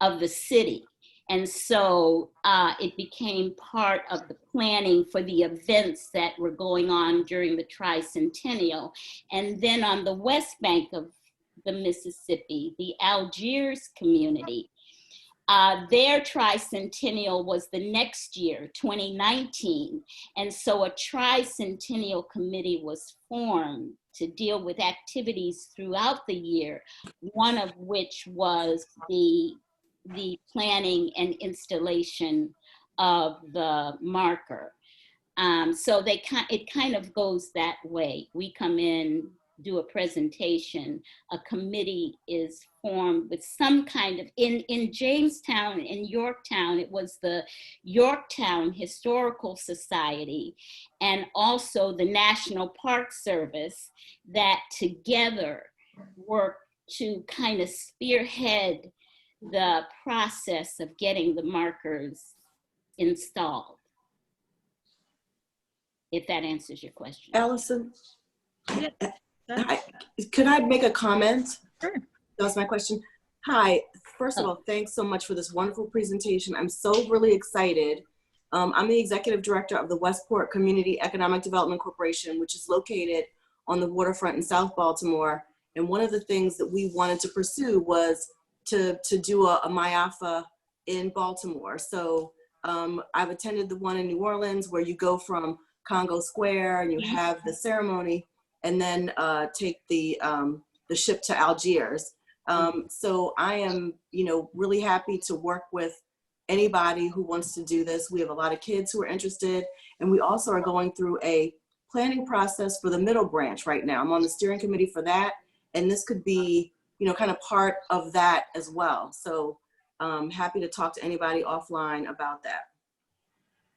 of the city. And so it became part of the planning for the events that were going on during the tricentennial. And then on the west bank of the Mississippi, the Algiers community, their tricentennial was the next year, 2019. And so a tricentennial committee was formed to deal with activities throughout the year, one of which was the planning and installation of the marker. So it kind of goes that way. We come in, do a presentation, a committee is formed with some kind of, in Jamestown, in Yorktown, it was the Yorktown Historical Society and also the National Park Service that together work to kind of spearhead the process of getting the markers installed. If that answers your question. Allison, Yeah. could I make a comment? Sure. That was my question. Hi, first of all, thanks so much for this wonderful presentation. I'm so really excited. I'm the executive director of the Westport Community Economic Development Corporation, which is located on the waterfront in South Baltimore. And one of the things that we wanted to pursue was to do a MIAFA in Baltimore. So I've attended the one in New Orleans where you go from Congo Square and you have the ceremony and then take the ship to Algiers. So I am, really happy to work with anybody who wants to do this. We have a lot of kids who are interested, and we also are going through a planning process for the middle branch right now. I'm on the steering committee for that, and this could be, kind of part of that as well. So happy to talk to anybody offline about that.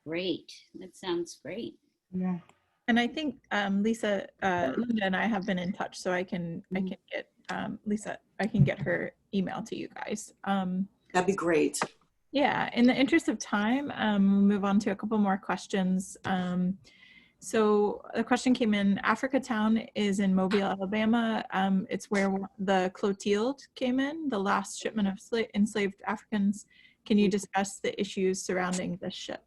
Great, that sounds great. Yeah. And I think Lisa, Linda and I have been in touch, so I can get Lisa, I can get her email to you guys. That'd be great. Yeah, in the interest of time, we'll move on to a couple more questions. So the question came in, Africa Town is in Mobile, Alabama. It's where the Clotilde came in, the last shipment of enslaved Africans. Can you discuss the issues surrounding this ship?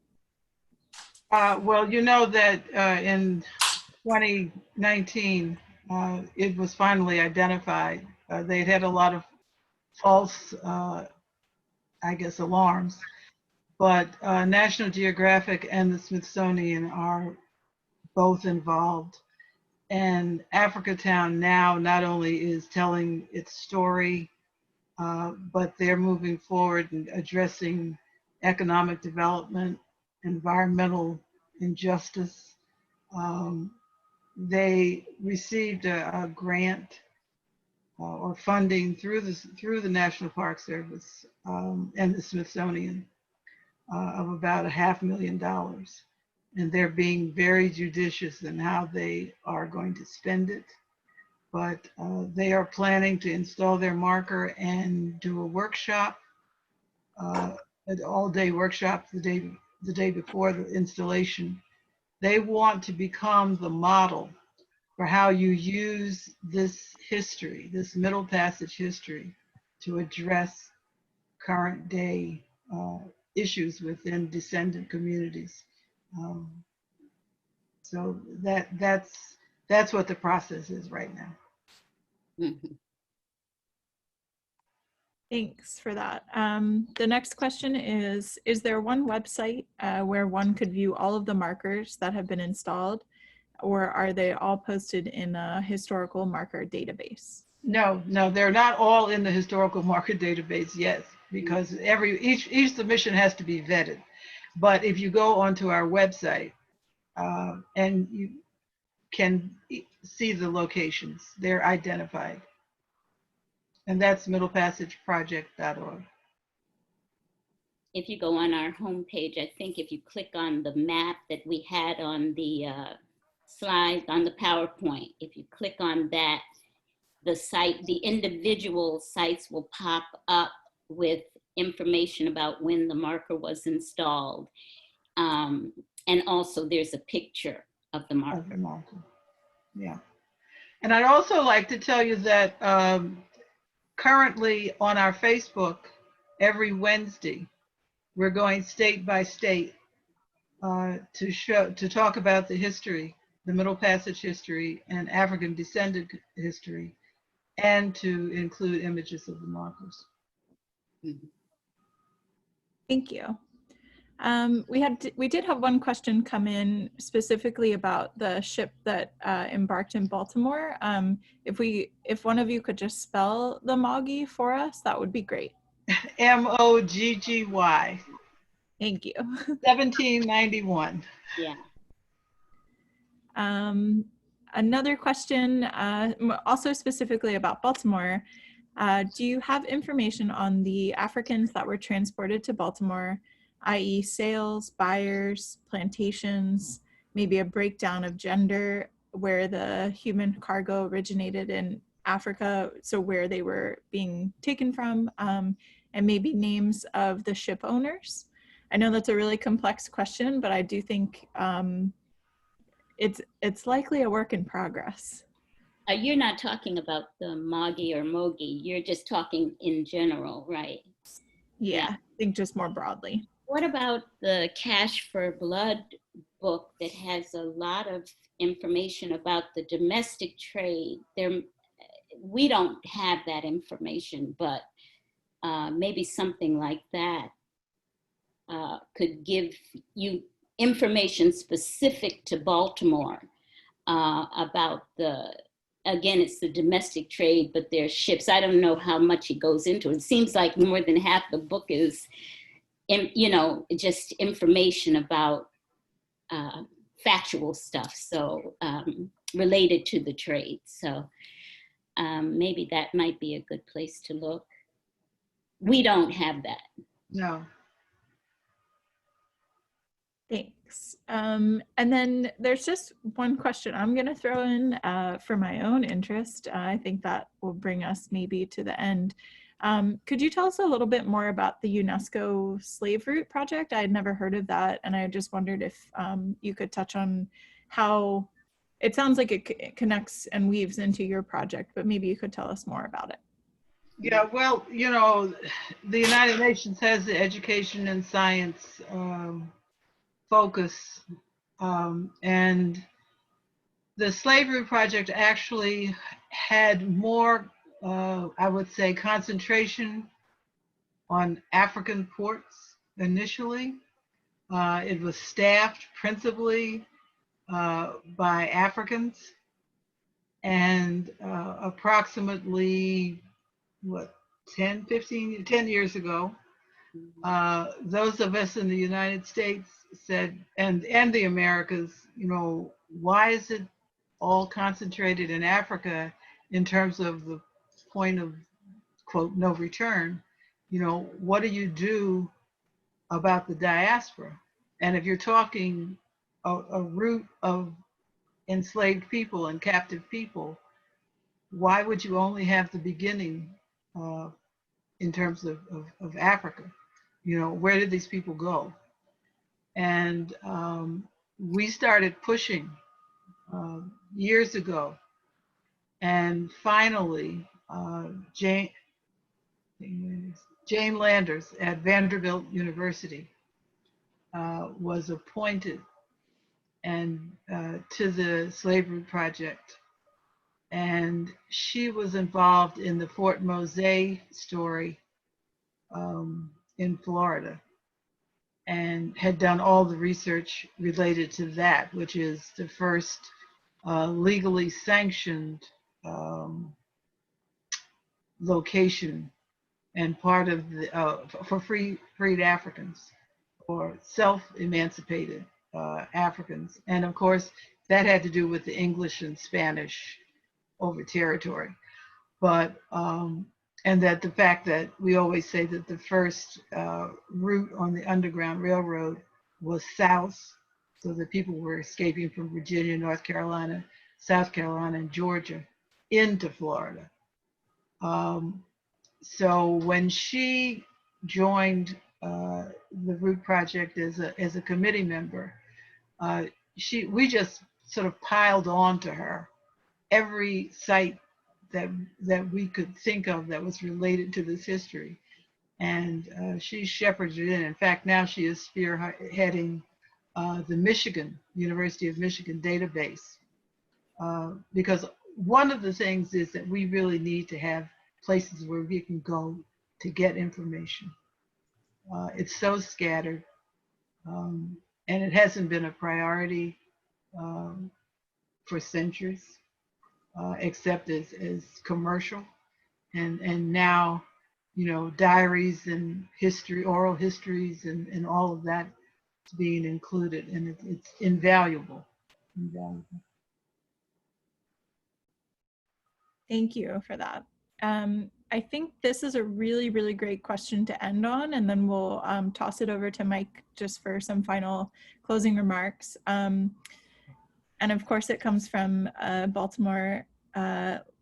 Well, you know that in 2019, it was finally identified. They'd had a lot of false, alarms, but National Geographic and the Smithsonian are both involved. And Africa Town now not only is telling its story, but they're moving forward and addressing economic development, environmental injustice, they received a grant or funding through the National Park Service and the Smithsonian of about $500,000. And they're being very judicious in how they are going to spend it. But they are planning to install their marker and do a workshop, an all-day workshop the day before the installation. They want to become the model for how you use this history, this Middle Passage history, to address current day issues within descendant communities. So that's what the process is right now. Mhm. Thanks for that. The next question is there one website where one could view all of the markers that have been installed, or are they all posted in a historical marker database? No, they're not all in the historical marker database yet, because each submission has to be vetted. But if you go onto our website and you can see the locations, they're identified. And that's middlepassageproject.org. If you go on our homepage, I think if you click on the map that we had on the slide on the PowerPoint, if you click on that, the individual sites will pop up with information about when the marker was installed. And also there's a picture of the marker. Yeah. And I'd also like to tell you that currently on our Facebook, every Wednesday, we're going state by state to talk about the history, the Middle Passage history and African descendant history, and to include images of the markers. Thank you. We did have one question come in specifically about the ship that embarked in Baltimore. If one of you could just spell the Moggy for us, that would be great. Mogggy. Thank you. 1791. Yeah. Another question, also specifically about Baltimore. Do you have information on the Africans that were transported to Baltimore, i.e. sales, buyers, plantations, maybe a breakdown of gender, where the human cargo originated in Africa, so where they were being taken from, and maybe names of the ship owners? I know that's a really complex question, but I do think it's likely a work in progress. You're not talking about the Moggy or Mogi, you're just talking in general, right? Yeah, I think just more broadly. What about the Cash for Blood book that has a lot of information about the domestic trade? We don't have that information, but maybe something like that could give you information specific to Baltimore about again, it's the domestic trade, but there's ships. I don't know how much it goes into. It seems like more than half the book is, just information about factual stuff, so related to the trade. So maybe that might be a good place to look. We don't have that. No. Thanks. And then there's just one question I'm going to throw in for my own interest. I think that will bring us maybe to the end. Could you tell us a little bit more about the UNESCO slave route project? I had never heard of that, and I just wondered if you could touch on how it sounds like it connects and weaves into your project, but maybe you could tell us more about it. Yeah, well, the United Nations has the education and science focus, and the slavery project actually had more, I would say, concentration on African ports initially. It was staffed principally by Africans, and approximately 10 years ago, those of us in the United States said, and the Americas, why is it all concentrated in Africa in terms of the point of, quote, no return, you know, what do you do about the diaspora? And if you're talking a root of enslaved people and captive people, why would you only have the beginning in terms of Africa? You know, where did these people go? And we started pushing years ago. And finally, Jane Landers at Vanderbilt University was appointed and to the Slavery Project. And she was involved in the Fort Mose story in Florida, and had done all the research related to that, which is the first legally sanctioned location and part of the for freed Africans or self-emancipated Africans. And of course, that had to do with the English and Spanish over territory. But and that the fact that we always say that the first route on the Underground Railroad was south, so that people were escaping from Virginia, North Carolina, South Carolina, and Georgia into Florida. So when she joined the Root Project as a committee member, we just sort of piled on to her every site that we could think of that was related to this history. And she shepherded it in. In fact, now she is spearheading the University of Michigan database. Because one of the things is that we really need to have places where we can go to get information. It's so scattered, and it hasn't been a priority for centuries. Except as commercial, and now, you know, diaries and history, oral histories, and all of that is being included, and it's invaluable. Thank you for that. I think this is a really, really great question to end on, and then we'll toss it over to Mike just for some final closing remarks. And of course, it comes from Baltimore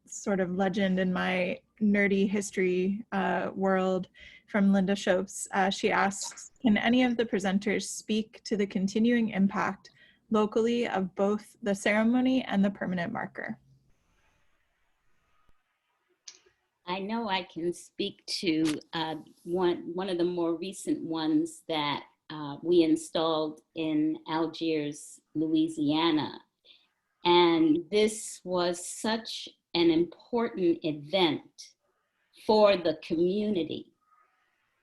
sort of legend in my nerdy history world, from Linda Shopes. She asks, can any of the presenters speak to the continuing impact locally of both the ceremony and the permanent marker? I know I can speak to one of the more recent ones that we installed in Algiers, Louisiana. And this was such an important event for the community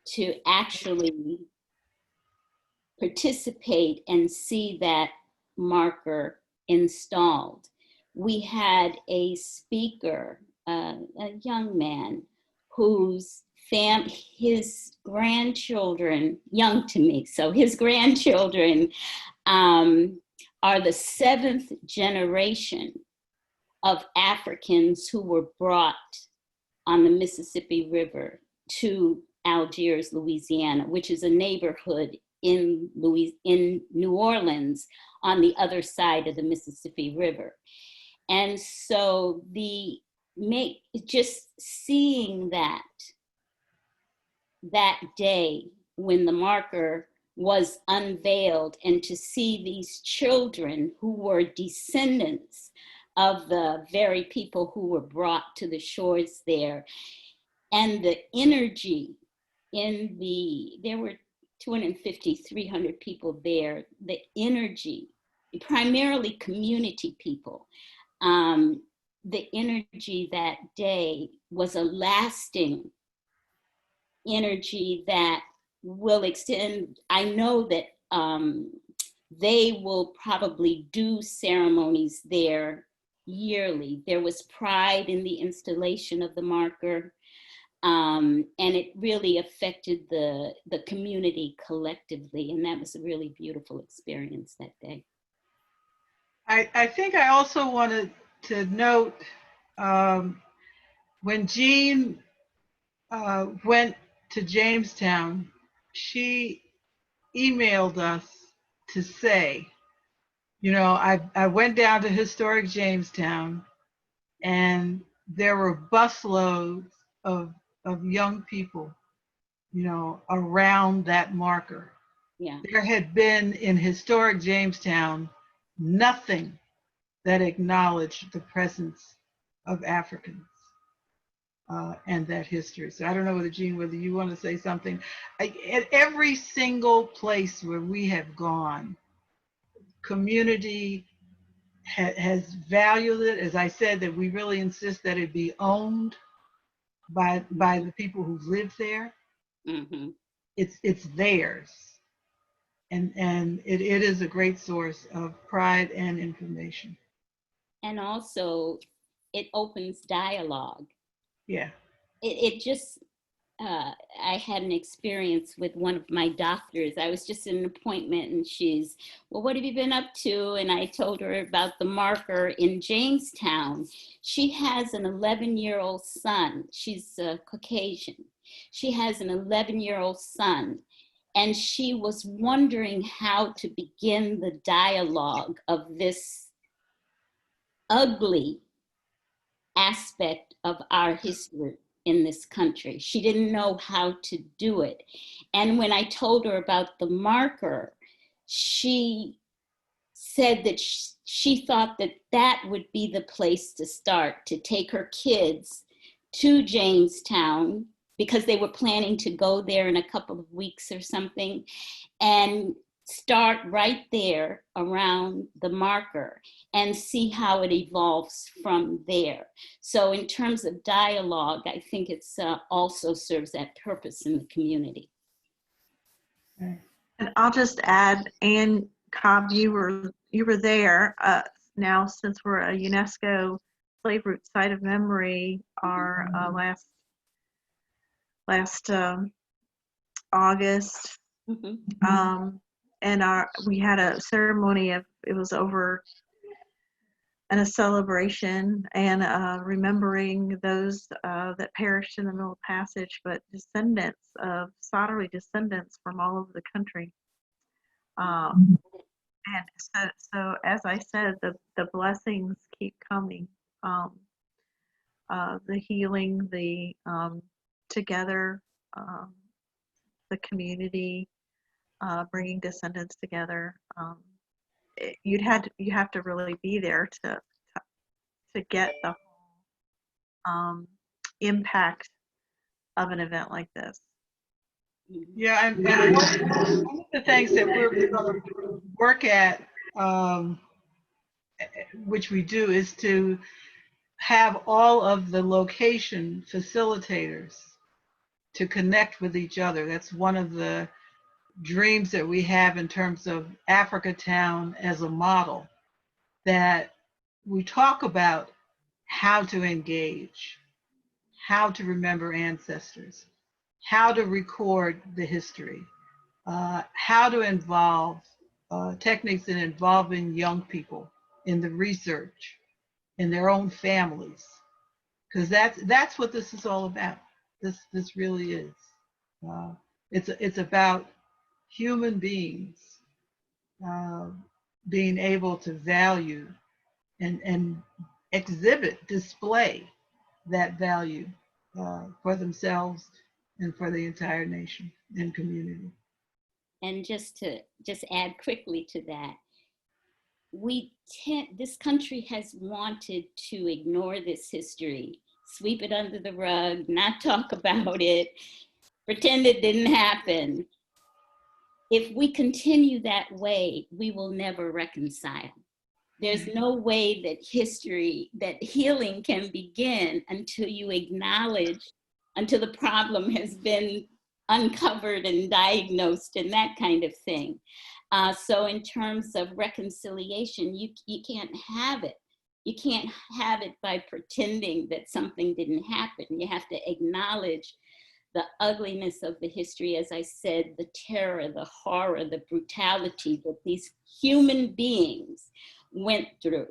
to actually participate and see that marker installed. We had a speaker, a young man whose his grandchildren, young to me, so his grandchildren are the 7th generation of Africans who were brought on the Mississippi River to Algiers, Louisiana, which is a neighborhood in New Orleans on the other side of the Mississippi River. And so just seeing that day when the marker was unveiled, and to see these children who were descendants of the very people who were brought to the shores there, and the energy there were 250, 300 people there, the energy, primarily community people, the energy that day was a lasting energy that will extend. I know that they will probably do ceremonies there yearly. There was pride in the installation of the marker, and it really affected the community collectively, and that was a really beautiful experience that day. I think I also wanted to note when Jean went to Jamestown, she emailed us to say, you know, I went down to historic Jamestown and there were busloads of young people, you know, around that marker. Yeah. There had been in historic Jamestown nothing that acknowledged the presence of Africans and that history. So I don't know whether, Jean, whether you want to say something. At every single place where we have gone, community has valued it. As I said, that we really insist that it be owned by the people who live there. Mm-hmm. It's theirs. And it is a great source of pride and information. And also, it opens dialogue. Yeah. It just, I had an experience with one of my doctors. I was just in an appointment and she's, well, what have you been up to? And I told her about the marker in Jamestown. She has an 11-year-old son. She's Caucasian. She has an 11-year-old son. And she was wondering how to begin the dialogue of this ugly aspect of our history in this country. She didn't know how to do it. And when I told her about the marker, she said that she thought that that would be the place to start, to take her kids to Jamestown, because they were planning to go there in a couple of weeks or something, and start right there around the marker and see how it evolves from there. So in terms of dialogue, I think it's also serves that purpose in the community. And I'll just add, Ann Cobb, you were there. Now, since we're a UNESCO slave route site of memory, our last August, and we had a ceremony of, it was over, and a celebration and remembering those that perished in the Middle Passage, but descendants of Sodderly descendants from all over the country. And so as I said, the blessings keep coming. The healing, the together, the community, bringing descendants together. You have to really be there to get the whole impact of an event like this. Yeah, and one of the things that we're going to work at, which we do, is to have all of the location facilitators to connect with each other. That's one of the dreams that we have in terms of Africa Town as a model, that we talk about how to engage, how to remember ancestors, how to record the history, how to involve techniques in involving young people in the research, in their own families, because that's what this is all about. This really is. It's about human beings being able to value and exhibit, display that value for themselves and for the entire nation and community. And just to add quickly to that, this country has wanted to ignore this history, sweep it under the rug, not talk about it, pretend it didn't happen. If we continue that way, we will never reconcile. There's no way that healing can begin until you acknowledge, until the problem has been uncovered and diagnosed and that kind of thing. So in terms of reconciliation, you can't have it. You can't have it by pretending that something didn't happen. You have to acknowledge the ugliness of the history, as I said, the terror, the horror, the brutality that these human beings went through.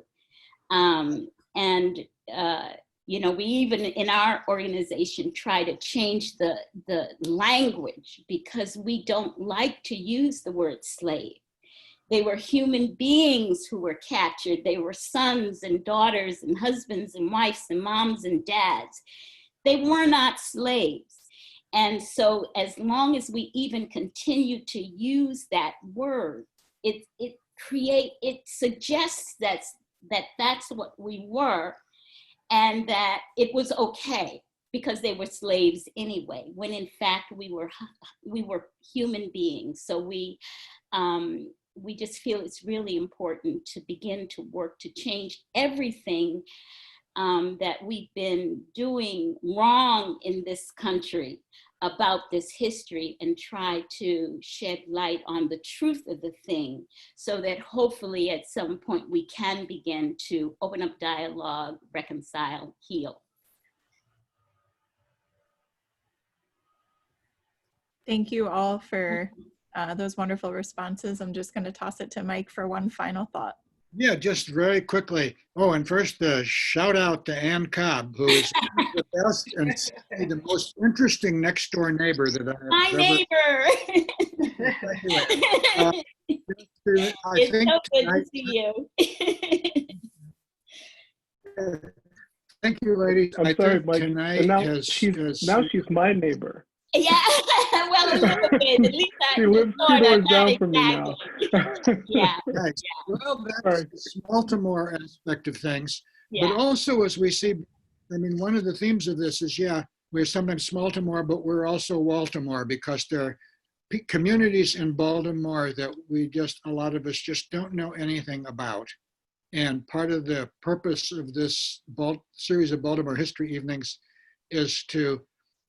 You know, we even in our organization try to change the language because we don't like to use the word slave. They were human beings who were captured. They were sons and daughters and husbands and wives and moms and dads. They were not slaves. And so as long as we even continue to use that word, it suggests that's what we were, and that it was okay because they were slaves anyway, when in fact we were human beings. So we just feel it's really important to begin to work to change everything that we've been doing wrong in this country about this history, and try to shed light on the truth of the thing, so that hopefully at some point we can begin to open up dialogue, reconcile, heal. Thank you all for those wonderful responses. I'm just going to toss it to Mike for one final thought. Yeah, just very quickly. Oh, and first, shout out to Ann Cobb, who is the best and the most interesting next door neighbor that I've My ever. neighbor. It's think so good tonight, to see you. Thank you, ladies. I'm sorry, Mike. Tonight And now she's my neighbor. Yeah, well, a little bit. At least She lives 2 doors down from me now. Yeah. Nice. Well, that's the Baltimore aspect of things. Yeah. But also, as we see, I mean, one of the themes of this is, yeah, we're sometimes Baltimore, but we're also Baltimore, because there are communities in Baltimore that a lot of us just don't know anything about. And part of the purpose of this series of Baltimore History Evenings is to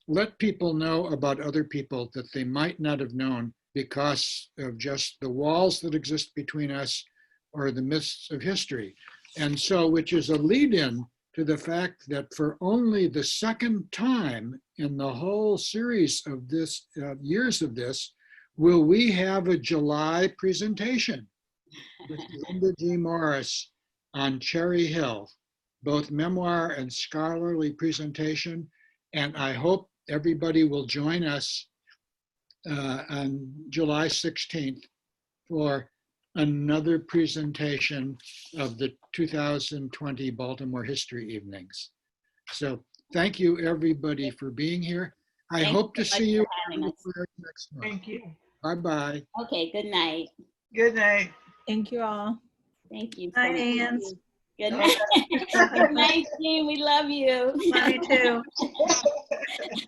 let people know about other people that they might not have known because of just the walls that exist between us or the mists of history. And so, which is a lead-in to the fact that for only the second time in the whole series of this, years of this, will we have a July presentation with Linda G. Morris on Cherry Hill, both memoir and scholarly presentation. And I hope everybody will join us on July 16th for another presentation of the 2020 Baltimore History Evenings. So thank you, everybody, for being here. I hope to see you next month. Thank you. Bye-bye. Okay, good night. Good night. Thank you all. Thank you. Hi, Ann. Good night. Good night, Jean. We love you. Love you too.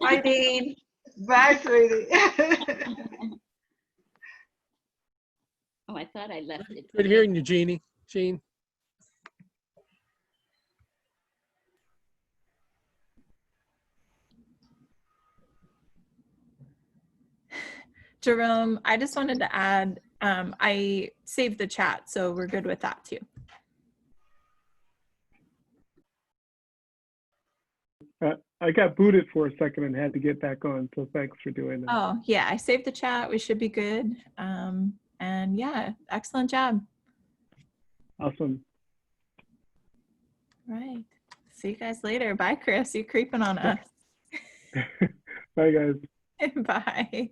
Bye, Dean. Bye, sweetie. Oh, I thought I left it. Good hearing you, Jeannie. Jean. Jerome, I just wanted to add, I saved the chat, so we're good with that too. I got booted for a second and had to get back on, so thanks for doing that. Oh, yeah, I saved the chat. We should be good. And yeah, excellent job. Awesome. Right. See you guys later. Bye, Chris. You're creeping on us. Bye, guys. Bye.